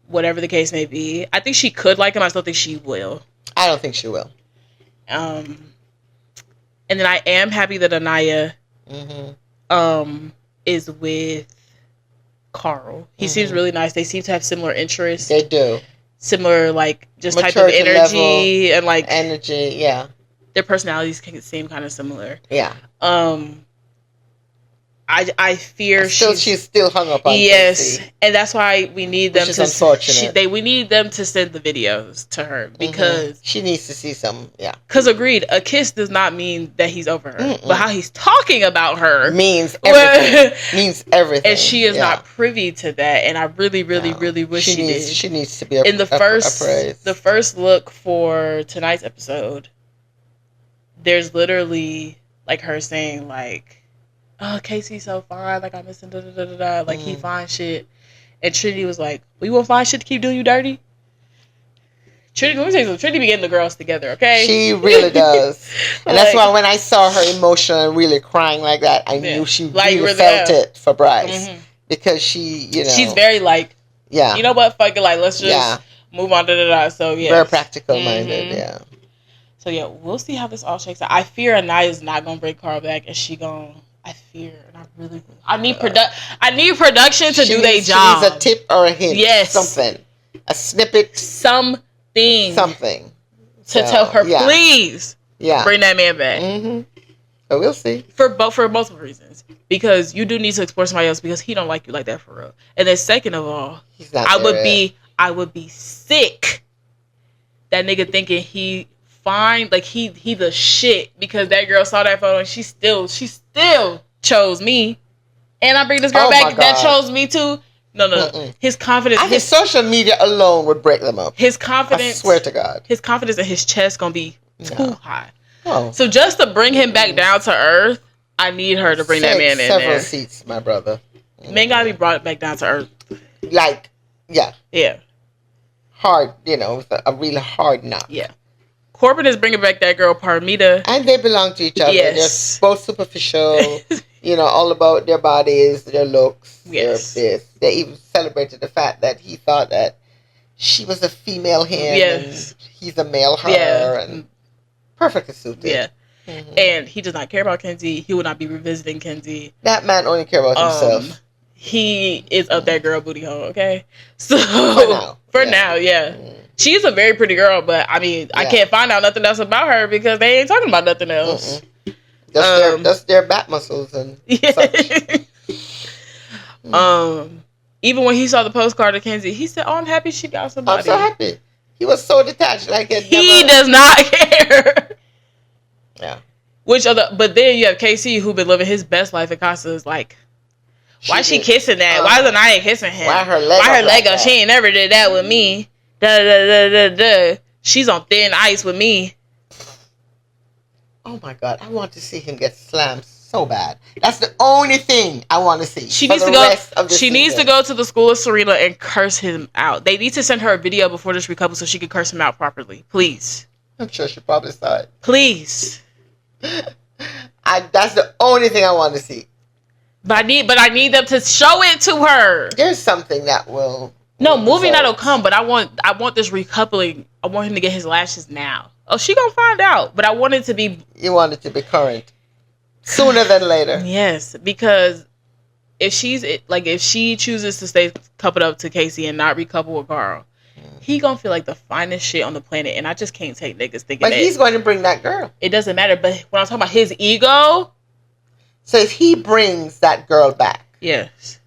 Speaker 1: whatever the case may be. I think she could like him. I still think she will.
Speaker 2: I don't think she will.
Speaker 1: And then I am happy that Anaya is with Carl. He seems really nice. They seem to have similar interests.
Speaker 2: They do.
Speaker 1: Similar, like, just maturity type of energy and like
Speaker 2: energy. Yeah.
Speaker 1: Their personalities can seem kind of similar.
Speaker 2: Yeah.
Speaker 1: I fear
Speaker 2: she's still hung up on
Speaker 1: Casey. And that's why we need them to.
Speaker 2: Unfortunate.
Speaker 1: We need them to send the videos to her because
Speaker 2: she needs to see some. Yeah.
Speaker 1: Because agreed, a kiss does not mean that he's over her, but how he's talking about her
Speaker 2: means everything. Means everything.
Speaker 1: And she is not privy to that. And I really, really, really wish she did.
Speaker 2: She needs to be
Speaker 1: in the first look for tonight's episode. There's literally like her saying like, "Oh, Casey's so fine. Like, I miss him. Da, da, da, da, da. Like, he fine shit." And Trinity was like, "We won't find shit to keep doing you dirty." Trinity, let me tell you something. Trinity be getting the girls together, okay?
Speaker 2: She really does. And that's why when I saw her emotional and really crying like that, I knew she really felt it for Bryce. Because she,
Speaker 1: she's very like, you know what? Fuck it. Like, let's just move on. Da, da, da. So, yeah.
Speaker 2: Very practical minded, yeah.
Speaker 1: So, yeah, we'll see how this all shakes out. I fear Anaya's not going to bring Carl back, and she going to... I fear, and I really... I need production to do their job.
Speaker 2: She needs a tip or a hint.
Speaker 1: Yes.
Speaker 2: Something. A snippet.
Speaker 1: Something. To tell her, please, bring that man back.
Speaker 2: But we'll see.
Speaker 1: For multiple reasons. Because you do need to explore somebody else because he don't like you like that for real. And then second of all, I would be sick that nigga thinking he... fine, like he the shit because that girl saw that photo and she still chose me, and I bring this girl back that chose me too. No. His confidence.
Speaker 2: His social media alone would break them up.
Speaker 1: His confidence.
Speaker 2: I swear to God.
Speaker 1: His confidence in his chest gonna be too high. Oh. So just to bring him back down to earth, I need her to bring that man in there.
Speaker 2: Several seats, my brother.
Speaker 1: Man gotta be brought back down to earth.
Speaker 2: Like, yeah. Hard, with a really hard knock.
Speaker 1: Yeah. Corbin is bringing back that girl Parmita.
Speaker 2: And they belong to each other.
Speaker 1: Yes.
Speaker 2: They're both superficial, all about their bodies, their looks, their this. They even celebrated the fact that he thought that she was a female him and he's a male her. And perfectly suited.
Speaker 1: Yeah. And he does not care about Kenzie. He will not be revisiting Kenzie.
Speaker 2: That man only cares about himself.
Speaker 1: He is up that girl booty hole, okay? So, for now. She's a very pretty girl, but I mean, I can't find out nothing else about her because they ain't talking about nothing else.
Speaker 2: That's their back muscles and such.
Speaker 1: Even when he saw the postcard of Kenzie, he said, "Oh, I'm happy she got somebody."
Speaker 2: I'm so happy. He was so detached, like
Speaker 1: he does not care. Yeah. But then you have KC who been living his best life, and Casa is like, why she kissing that? Why isn't I kissing him?
Speaker 2: Why her leg
Speaker 1: up? She ain't never did that with me. Da, da, da, da, da. She's on thin ice with me.
Speaker 2: Oh my God, I want to see him get slammed so bad. That's the only thing I want to see.
Speaker 1: She needs to go. She needs to go to the school of Serena and curse him out. They need to send her a video before this recouple so she can curse him out properly. Please.
Speaker 2: I'm sure she probably saw it.
Speaker 1: Please.
Speaker 2: That's the only thing I want to see.
Speaker 1: But I need them to show it to her.
Speaker 2: There's something that will.
Speaker 1: No, movie night will come, but I want this recoupling. I want him to get his lashes now. Oh, she gonna find out, but I want it to be.
Speaker 2: You want it to be current, sooner than later.
Speaker 1: Yes, because if she chooses to stay coupled up to Casey and not recouple with Carl, he gonna feel like the finest shit on the planet, and I just can't take niggas thinking.
Speaker 2: But he's going to bring that girl.
Speaker 1: It doesn't matter. But when I'm talking about his ego,
Speaker 2: so if he brings that girl back,
Speaker 1: yes,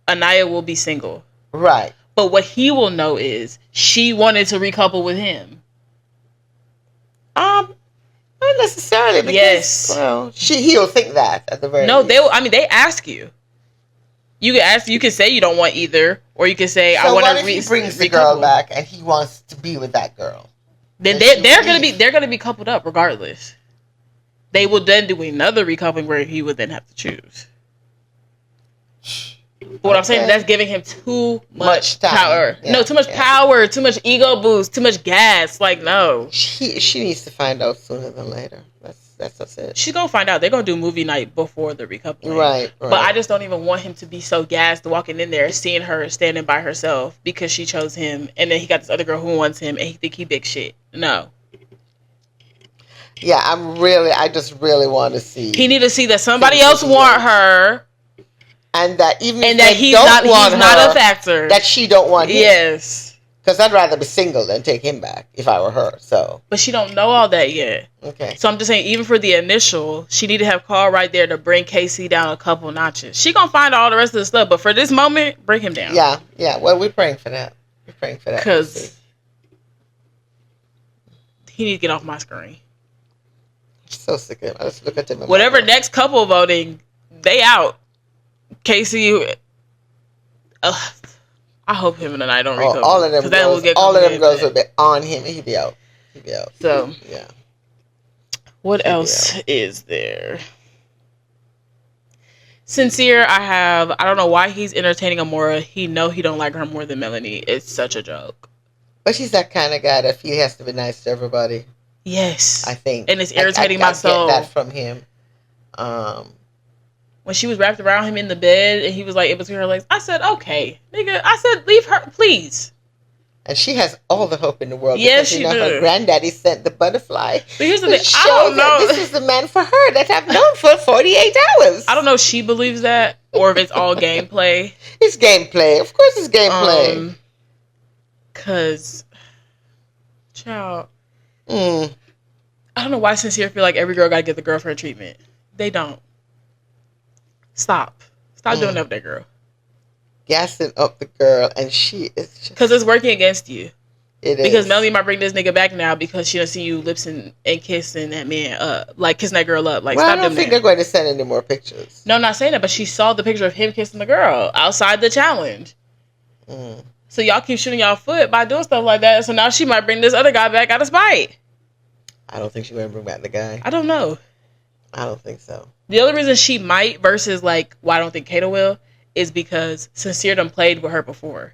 Speaker 1: Anaya will be single,
Speaker 2: right?
Speaker 1: But what he will know is she wanted to recouple with him.
Speaker 2: Not necessarily. Because,
Speaker 1: yes.
Speaker 2: Well, he'll think that at the very.
Speaker 1: No,
Speaker 2: least.
Speaker 1: they ask you. You can ask. You can say you don't want either, or you can say
Speaker 2: so
Speaker 1: I want to.
Speaker 2: What if he brings the girl back and he wants to be with that girl?
Speaker 1: Then they're gonna be coupled up regardless. They will then do another recoupling where he would then have to choose. But what I'm saying is that's giving him too much power. Yeah, no, too much power, too much ego boost, too much gas. Like, no.
Speaker 2: She needs to find out sooner than later. That's it.
Speaker 1: She's gonna find out. They're gonna do movie night before the recoupling.
Speaker 2: Right.
Speaker 1: But I just don't even want him to be so gassed walking in there, seeing her standing by herself because she chose him, and then he got this other girl who wants him, and he think he big shit. No.
Speaker 2: Yeah, I just really want to see.
Speaker 1: He need to see that somebody else want her.
Speaker 2: And that even
Speaker 1: and that he's not a factor.
Speaker 2: That she don't want him.
Speaker 1: Yes.
Speaker 2: Because I'd rather be single than take him back if I were her. So.
Speaker 1: But she don't know all that yet.
Speaker 2: Okay.
Speaker 1: So I'm just saying, even for the initial, she need to have Carl right there to bring Casey down a couple notches. She gonna find all the rest of the stuff, but for this moment, bring him down.
Speaker 2: Yeah. Well, we're praying for that.
Speaker 1: Because he needs to get off my screen.
Speaker 2: I'm so sick of him. I just look at him.
Speaker 1: Whatever next couple voting, they out. Casey, I hope him and I don't recouple.
Speaker 2: All of them girls will be on him. He'll be out.
Speaker 1: So
Speaker 2: yeah.
Speaker 1: What else is there? Sincere, I don't know why he's entertaining Amora. He don't like her more than Melanie. It's such a joke.
Speaker 2: But she's that kind of guy that he has to be nice to everybody.
Speaker 1: Yes.
Speaker 2: I think.
Speaker 1: And it's irritating my soul.
Speaker 2: I get that from him.
Speaker 1: When she was wrapped around him in the bed and he was like in between her legs, I said, okay, nigga. I said, leave her, please.
Speaker 2: And she has all the hope in the world.
Speaker 1: Yes,
Speaker 2: because, her granddaddy sent the butterfly.
Speaker 1: But here's the thing. I don't know.
Speaker 2: This is the man for her that I've known for 48 hours.
Speaker 1: I don't know if she believes that or if it's all gameplay.
Speaker 2: It's gameplay. Of course it's gameplay.
Speaker 1: Because, child, I don't know why Sincere feel like every girl got to get the girlfriend treatment. They don't. Stop doing that with that girl.
Speaker 2: Gassing up the girl, and she is just...
Speaker 1: Because it's working against you.
Speaker 2: It is.
Speaker 1: Because Melanie might bring this nigga back now because she done see you lipsing and kissing that man up. Like, kissing that girl up. Like,
Speaker 2: well,
Speaker 1: stop
Speaker 2: I don't think they're going to send any more pictures.
Speaker 1: No, I'm not saying that, but she saw the picture of him kissing the girl outside the challenge. So y'all keep shooting y'all foot by doing stuff like that. So now she might bring this other guy back out of spite.
Speaker 2: I don't think she's going to bring back the guy.
Speaker 1: I don't know.
Speaker 2: I don't think so.
Speaker 1: The other reason she might versus like why I don't think Kato will is because Sincere done played with her before.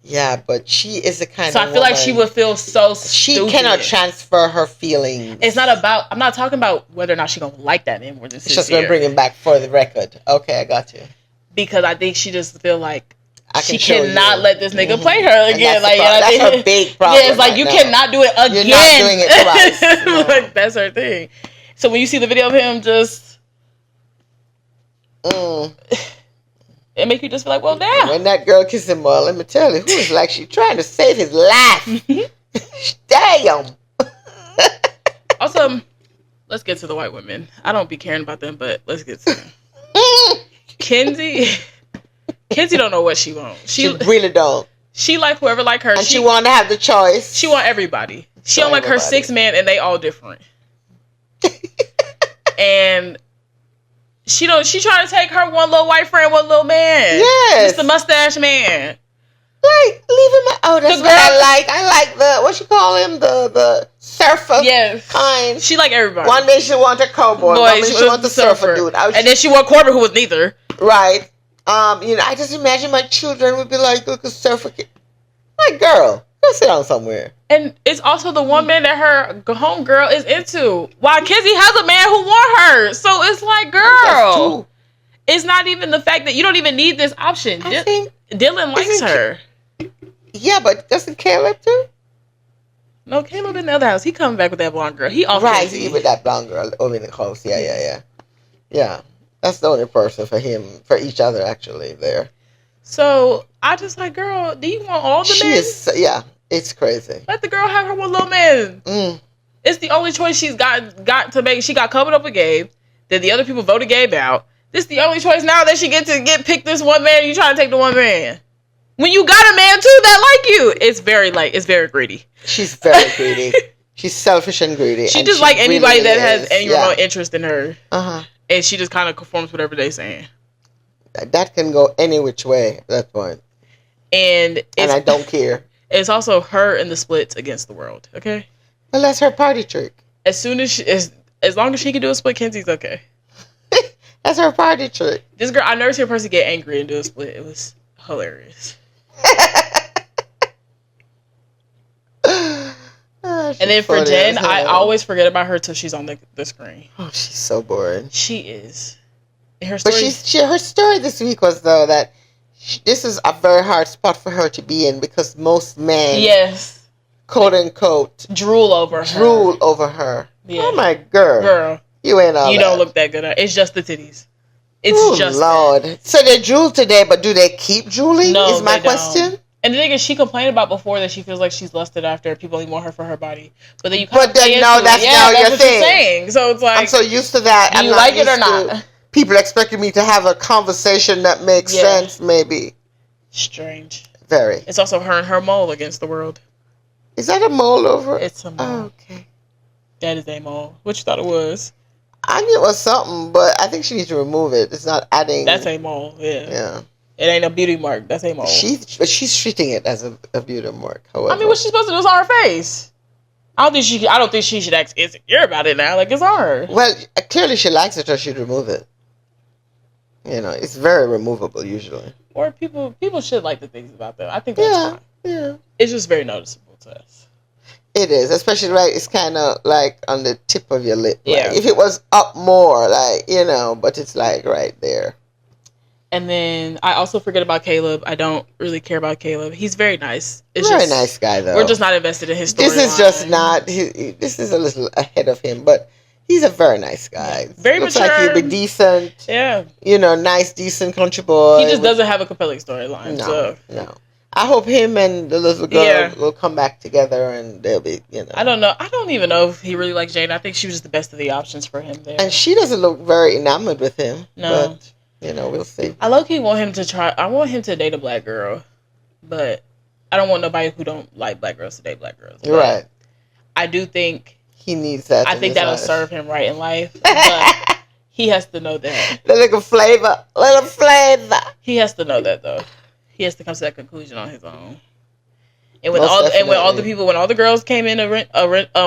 Speaker 2: Yeah, but she is the kind of
Speaker 1: So I feel like she would feel so
Speaker 2: She
Speaker 1: stupid.
Speaker 2: cannot transfer her feelings.
Speaker 1: It's not about... I'm not talking about whether or not she gonna like that man more than Sincere.
Speaker 2: She's just going to bring him back for the record. Okay, I got you.
Speaker 1: Because I think she just feel like she cannot let this nigga play her again.
Speaker 2: That's her big problem.
Speaker 1: Yeah, it's like you cannot do it again.
Speaker 2: You're not doing it twice. No.
Speaker 1: Like, that's her thing. So when you see the video of him just... It make you just feel like, well, damn.
Speaker 2: When that girl kissed him, well, let me tell you, who was like she trying to save his life. Damn.
Speaker 1: Also, let's get to the white women. I don't be caring about them, but let's get to them. Kenzie don't know what she wants. She
Speaker 2: really don't.
Speaker 1: She like whoever like her.
Speaker 2: And she want to have the choice.
Speaker 1: She want everybody. She don't like her 6 men, and they all different. And she trying to take her one little white friend, one little man.
Speaker 2: Yes.
Speaker 1: It's the mustache man.
Speaker 2: Like, leave him. Oh, that's
Speaker 1: The
Speaker 2: what I
Speaker 1: girl-
Speaker 2: like. I like the, what you call him? The surfer
Speaker 1: Yes.
Speaker 2: kind.
Speaker 1: She like everybody.
Speaker 2: One day she want a cowboy.
Speaker 1: Boy,
Speaker 2: One day she want the surfer dude.
Speaker 1: And then she want Corbin, who was neither.
Speaker 2: Right. I just imagine my children would be like, look, a surfer kid. Like, girl, go sit down somewhere.
Speaker 1: And it's also the one man that her homegirl is into. While Kenzie has a man who want her. So it's like, girl. It's not even the fact that you don't even need this option.
Speaker 2: I think
Speaker 1: Dylan likes her.
Speaker 2: Yeah, but doesn't Caleb too?
Speaker 1: No, Caleb in the other house. He coming back with that blonde girl. He off
Speaker 2: Right,
Speaker 1: Kenzie.
Speaker 2: he with that blonde girl over in the house. Yeah. Yeah. That's the only person for him, for each other, actually, there.
Speaker 1: So, I just like, girl, do you want all the men?
Speaker 2: Yeah, it's crazy.
Speaker 1: Let the girl have her one little man. It's the only choice she's got to make. She got covered up with Gabe. Then the other people voted Gabe out. This is the only choice now that she gets to pick this one man. You trying to take the one man. When you got a man, too, that like you. It's very greedy.
Speaker 2: She's very greedy. She's selfish and greedy.
Speaker 1: She
Speaker 2: and
Speaker 1: just like anybody that has any remote interest in her.
Speaker 2: Uh-huh.
Speaker 1: And she just kind of conforms whatever they're saying.
Speaker 2: That can go any which way at that point.
Speaker 1: And
Speaker 2: I don't care.
Speaker 1: It's also her and the splits against the world, okay?
Speaker 2: Well, that's her party trick.
Speaker 1: As long as she can do a split, Kenzie's okay.
Speaker 2: That's her party trick.
Speaker 1: This girl, I never seen a person get angry and do a split. It was hilarious. And then for Jen, I always forget about her till she's on the screen.
Speaker 2: Oh, she's so boring.
Speaker 1: She is. And her story,
Speaker 2: her story this week was though that this is a very hard spot for her to be in because most men,
Speaker 1: yes,
Speaker 2: quote unquote,
Speaker 1: drool over her. Yeah.
Speaker 2: Oh my girl, you ain't all.
Speaker 1: You
Speaker 2: that.
Speaker 1: don't look that good. It's just the titties. It's
Speaker 2: oh,
Speaker 1: just
Speaker 2: Lord. That. So they drool today, but do they keep drooling?
Speaker 1: No,
Speaker 2: is my question.
Speaker 1: And the thing is, she complained about before that she feels like she's lusted after people only want her for her body. But then you
Speaker 2: kind of that's now your
Speaker 1: what
Speaker 2: thing.
Speaker 1: You're saying. So it's like,
Speaker 2: I'm so used to that.
Speaker 1: Do you like it or not?
Speaker 2: People expecting me to have a conversation that makes sense, maybe.
Speaker 1: Strange.
Speaker 2: Very.
Speaker 1: It's also her and her mole against the world.
Speaker 2: Is that a mole over?
Speaker 1: It's a mole.
Speaker 2: Oh, okay.
Speaker 1: That is a mole. What you thought it was?
Speaker 2: I knew it was something, but I think she needs to remove it. It's not adding.
Speaker 1: That's a mole. Yeah.
Speaker 2: Yeah.
Speaker 1: It ain't a beauty mark. That's a mole.
Speaker 2: She's treating it as a beauty mark. However,
Speaker 1: I mean, what's she supposed to do? It's on her face. I don't think she should act insecure about it now. Like, it's on her.
Speaker 2: Well, clearly she likes it, or she'd remove it. You know, it's very removable usually.
Speaker 1: Or people should like the things about them. I think that's fine.
Speaker 2: Yeah.
Speaker 1: It's just very noticeable to us.
Speaker 2: It is, especially it's kind of like on the tip of your lip.
Speaker 1: Yeah.
Speaker 2: Like, if it was up more, but it's like right there.
Speaker 1: And then I also forget about Caleb. I don't really care about Caleb. He's very nice.
Speaker 2: Nice guy, though.
Speaker 1: We're just not invested in his story.
Speaker 2: This is just not. This is a little ahead of him, but he's a very nice guy.
Speaker 1: Yeah. Very
Speaker 2: Looks
Speaker 1: mature.
Speaker 2: like he'll be decent.
Speaker 1: Yeah.
Speaker 2: Nice, decent country boy.
Speaker 1: He just doesn't have a compelling storyline.
Speaker 2: No. I hope him and the little girl will come back together and they'll be,
Speaker 1: I don't know. I don't even know if he really likes Jane. I think she was the best of the options for him there.
Speaker 2: And she doesn't look very enamored with him.
Speaker 1: No.
Speaker 2: But, we'll see.
Speaker 1: I low-key want him to try. I want him to date a black girl. But I don't want nobody who don't like black girls to date black girls. But
Speaker 2: right.
Speaker 1: I do think
Speaker 2: he needs that.
Speaker 1: I think that'll serve him right in life. But he has to know that.
Speaker 2: Little flavor.
Speaker 1: He has to know that, though. He has to come to that conclusion on his own. And when all the girls came in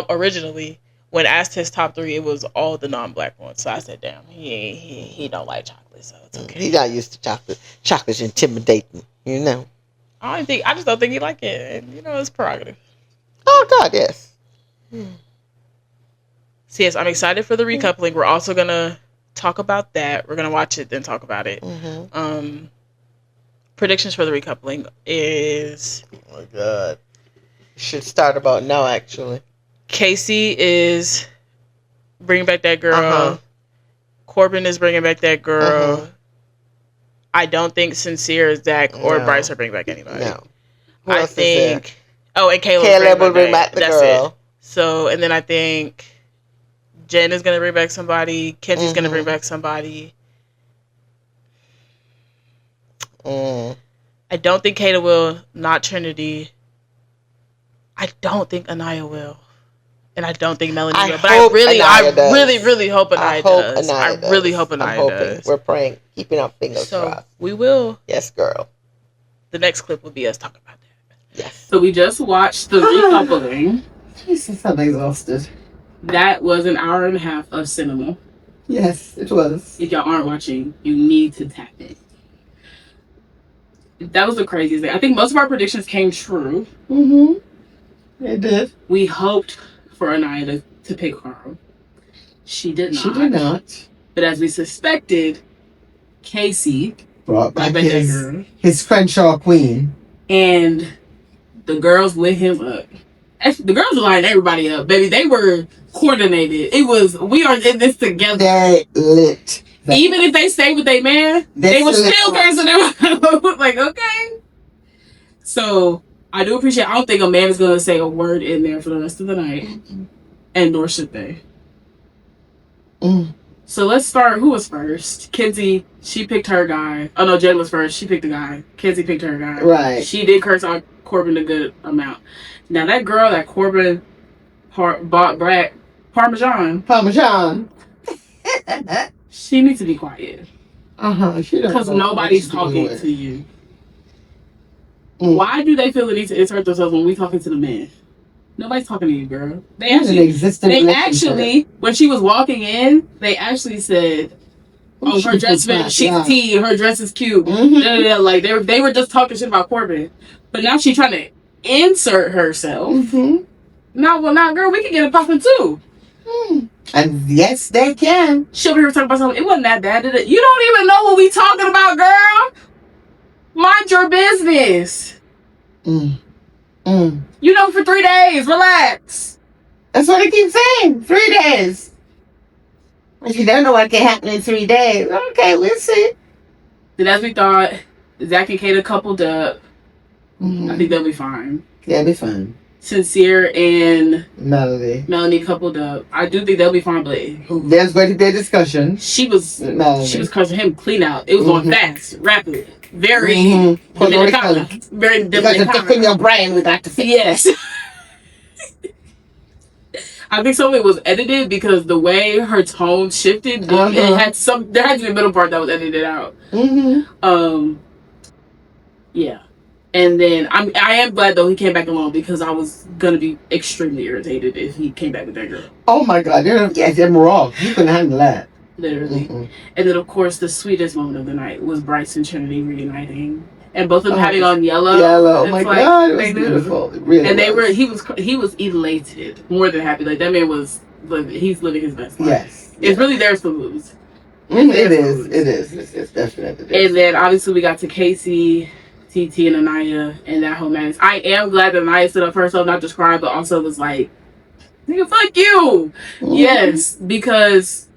Speaker 1: originally, when asked his top 3, it was all the non-black ones. So I said, damn, he don't like chocolate, so it's okay.
Speaker 2: He's not used to chocolate. Chocolate's intimidating,
Speaker 1: I just don't think he like it. And, it's prerogative.
Speaker 2: Oh, God, yes.
Speaker 1: So, yes, I'm excited for the recoupling. We're also going to talk about that. We're going to watch it, then talk about it. Mm-hmm. Predictions for the recoupling is...
Speaker 2: Oh, my God. Should start about now, actually.
Speaker 1: Casey is bringing back that girl. Uh-huh. Corbin is bringing back that girl. Uh-huh. I don't think Sincere, Zach, or Bryce are bringing back anybody. No. I think... Oh, and Caleb will bring back the girl. It. So, and then I think Jen is going to bring back somebody. Kenzie's going to bring back somebody. I don't think Kata will. Not Trinity. I don't think Anaya will. And I don't think Melanie will. But I really hope Anaya does. I really hope Anaya does.
Speaker 2: We're praying. Keeping our fingers crossed.
Speaker 1: We will.
Speaker 2: Yes, girl.
Speaker 1: the next clip will be us talking about that.
Speaker 2: Yes.
Speaker 1: So we just watched the recoupling.
Speaker 2: Jesus, I'm exhausted.
Speaker 1: That was an hour and a half of cinema.
Speaker 2: Yes, it was.
Speaker 1: If y'all aren't watching, you need to tap in. That was the craziest thing. I think most of our predictions came true.
Speaker 2: It did.
Speaker 1: We hoped for Anaya to pick Carl. She did not.
Speaker 2: She did not.
Speaker 1: But as we suspected, Casey
Speaker 2: brought back his Crenshaw queen.
Speaker 1: And the girls lit him up. Actually, the girls were lining everybody up, baby. They were coordinated. It was, we are in this together.
Speaker 2: They lit.
Speaker 1: Even if they stay with their man, they were still cursing them. Like, okay. So, I do appreciate, I don't think a man is going to say a word in there for the rest of the night. And nor should they. So let's start. Who was first? Kenzie, she picked her guy. Oh no, Jen was first. She picked the guy. Kenzie picked her guy.
Speaker 2: Right.
Speaker 1: She did curse out Corbin a good amount. Now that girl that Corbin bought back Parmesan. She needs to be quiet. Because nobody's talking to you. Why do they feel the need to insert themselves when we talking to the men? Nobody's talking to you, girl. They actually, when she was walking in, they actually said, "Oh, her dress fit. She's tea. Her dress is cute." Like they were just talking shit about Corbin, but now she's trying to insert herself. Now, girl, we can get it popping too.
Speaker 2: And yes, they can.
Speaker 1: She over here talking about something. It wasn't that bad, did it? You don't even know what we talking about, girl. Mind your business. You know, for 3 days. Relax.
Speaker 2: That's what I keep saying. 3 days. If you don't know what can happen in 3 days, okay, we'll see.
Speaker 1: And as we thought, Zach and Kata coupled up. I think they'll be fine.
Speaker 2: They'll be fine.
Speaker 1: Sincere and
Speaker 2: Melanie
Speaker 1: coupled up. I do think they'll be fine, but
Speaker 2: there's going to be a discussion.
Speaker 1: She was cursing him clean out. It was going fast, rapid, very very
Speaker 2: different. In your brain, we got to fix.
Speaker 1: Yes. I think some of it was edited because the way her tone shifted, it had there had to be a middle part that was edited out. Yeah. And then I am glad though he came back alone because I was gonna be extremely irritated if he came back with that girl.
Speaker 2: Oh my God! You're wrong. You couldn't handle that.
Speaker 1: Literally. And then of course the sweetest moment of the night was Bryce and Trinity reuniting, and both of them having on yellow.
Speaker 2: Oh my God! It was beautiful. It really.
Speaker 1: And he was elated, more than happy. Like that man he's living his best life.
Speaker 2: Yes.
Speaker 1: It's really theirs to lose.
Speaker 2: It is. It's definitely.
Speaker 1: And then obviously we got to Casey, TT, and Anaya, and that whole madness. I am glad that Anaya stood up for herself, not just cried, but also was like, "Nigga, fuck you." Yes, because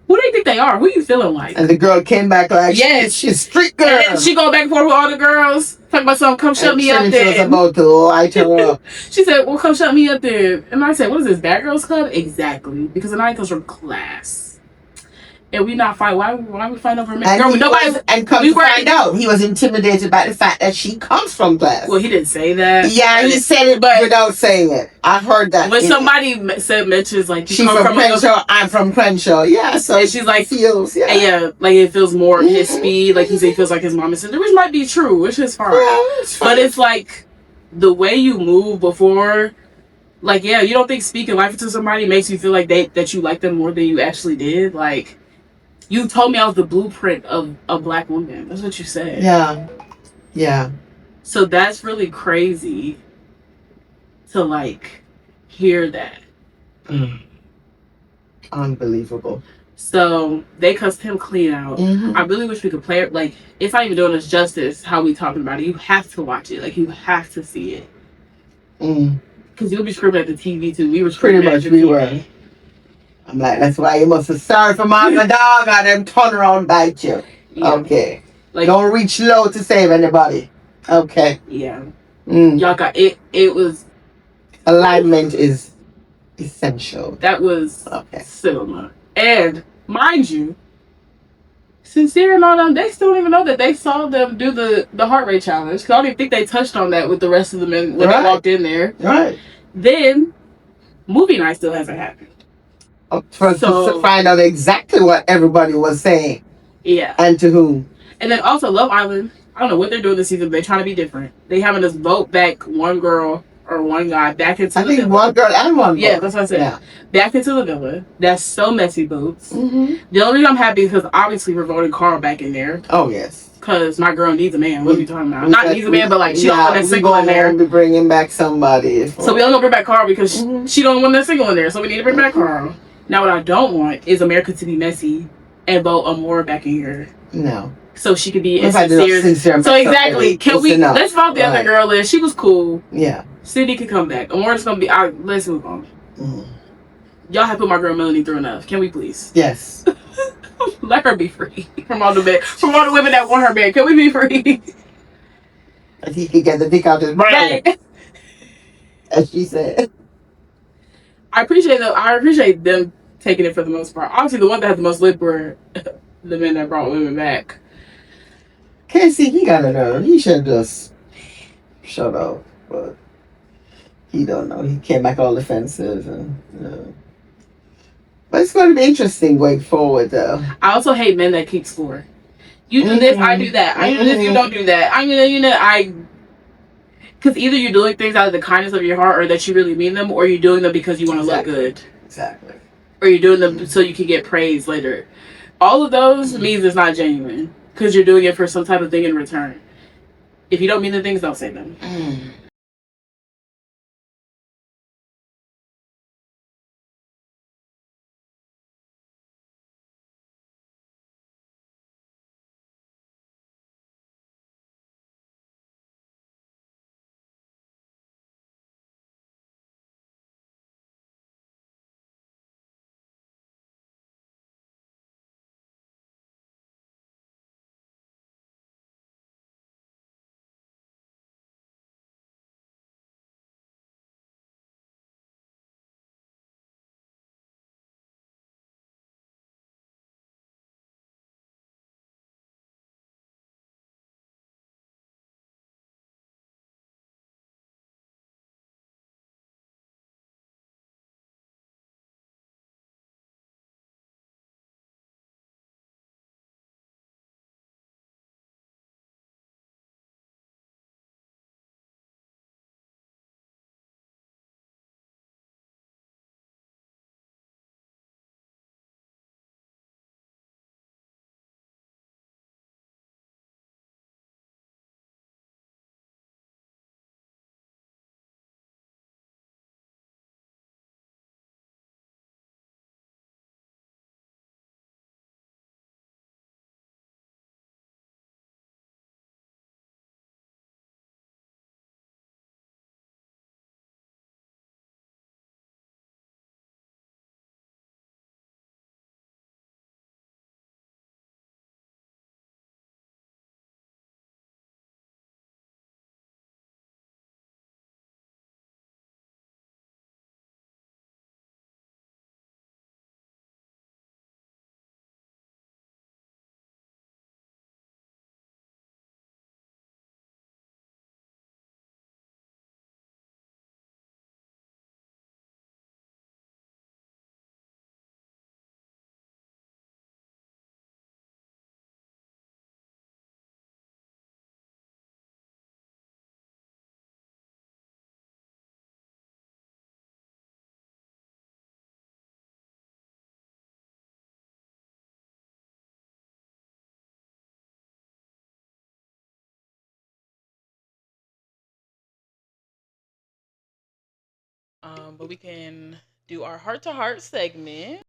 Speaker 1: who do you think they are? Who you feeling like?
Speaker 2: And the girl came back like,
Speaker 1: yes,
Speaker 2: she's a street girl.
Speaker 1: And then she go back and forth with all the girls, talking about something. Come shut me up there.
Speaker 2: She was about to light her up.
Speaker 1: She said, "Well, come shut me up there." And I said, "What is this, Bad Girls Club?" Exactly, because Anaya comes from class. And we not fight. Why we fight over a man?
Speaker 2: And come to find out, he was intimidated by the fact that she comes from class.
Speaker 1: Well, he didn't say that.
Speaker 2: Yeah, he said it, but without saying it. I've heard that.
Speaker 1: When somebody mentions like
Speaker 2: she's from Crenshaw, I'm from Crenshaw. Yeah, so
Speaker 1: and she's like
Speaker 2: feels
Speaker 1: like it feels more his speed. Like he said, he feels like his mom and sister, which might be true, which is fine. Yeah, it's fine. But it's like the way you move before. Like you don't think speaking life into somebody makes you feel like that you like them more than you actually did. Like. You told me I was the blueprint of a black woman. That's what you said.
Speaker 2: Yeah.
Speaker 1: So that's really crazy to like hear that.
Speaker 2: Unbelievable.
Speaker 1: So they cussed him clean out. I really wish we could play it. Like it's not even doing us justice how we talking about it. You have to watch it. Like you have to see it. Because you'll be screaming at the TV too. We were screaming
Speaker 2: pretty much. We were. I'm like, that's why you must have sorry for my dog and them turn around and bite you. Yeah. Okay. Like, don't reach low to save anybody. Okay.
Speaker 1: Yeah. Y'all got it. It was.
Speaker 2: Alignment is essential.
Speaker 1: That was cinema. And mind you, Sincere and all them, they still don't even know that they saw them do the heart rate challenge. Because I don't even think they touched on that with the rest of the men when they walked in there.
Speaker 2: Right.
Speaker 1: Then, movie night still hasn't happened.
Speaker 2: To find out exactly what everybody was saying.
Speaker 1: Yeah.
Speaker 2: And to whom.
Speaker 1: And then also Love Island. I don't know what they're doing this season, but they're trying to be different. They having us vote back one girl or one guy back into the villa.
Speaker 2: One girl and one boy.
Speaker 1: Yeah, that's what I said.
Speaker 2: Yeah.
Speaker 1: Back into the villa. That's so messy, boots. The only reason I'm happy is because obviously we're voting Carl back in there.
Speaker 2: Oh, yes.
Speaker 1: Because my girl needs a man. What are we talking about? Not needs a man, but like she don't want that single in there.
Speaker 2: We're bringing back somebody.
Speaker 1: So we only gonna bring back Carl because she don't want that single in there. So we need to bring back Carl. Now what I don't want is America to be messy and vote Amora back in here.
Speaker 2: No.
Speaker 1: So she could be sincere. So exactly, can we? Let's vote the other girl in. She was cool.
Speaker 2: Yeah.
Speaker 1: Sydney could come back. Amora's gonna be. Let's move on. Y'all have put my girl Melanie through enough. Can we please?
Speaker 2: Yes.
Speaker 1: Let her be free from all the women that want her back. Can we be free?
Speaker 2: And he can get the dick out his brain, as she said.
Speaker 1: I appreciate them taking it for the most part. Obviously, the one that had the most lip were the men that brought women back.
Speaker 2: Casey, he got a nerve. He should just shut up, but he don't know. He came back all defensive and. But it's going to be interesting going forward, though.
Speaker 1: I also hate men that keep score. You do this, I do that. I do this, you don't do that. Because either you're doing things out of the kindness of your heart, or that you really mean them, or you're doing them because you want to look good.
Speaker 2: Exactly.
Speaker 1: Or you're doing them so you can get praise later. All of those means it's not genuine, because you're doing it for some type of thing in return. If you don't mean the things, don't say them. But we can do our heart to heart segment.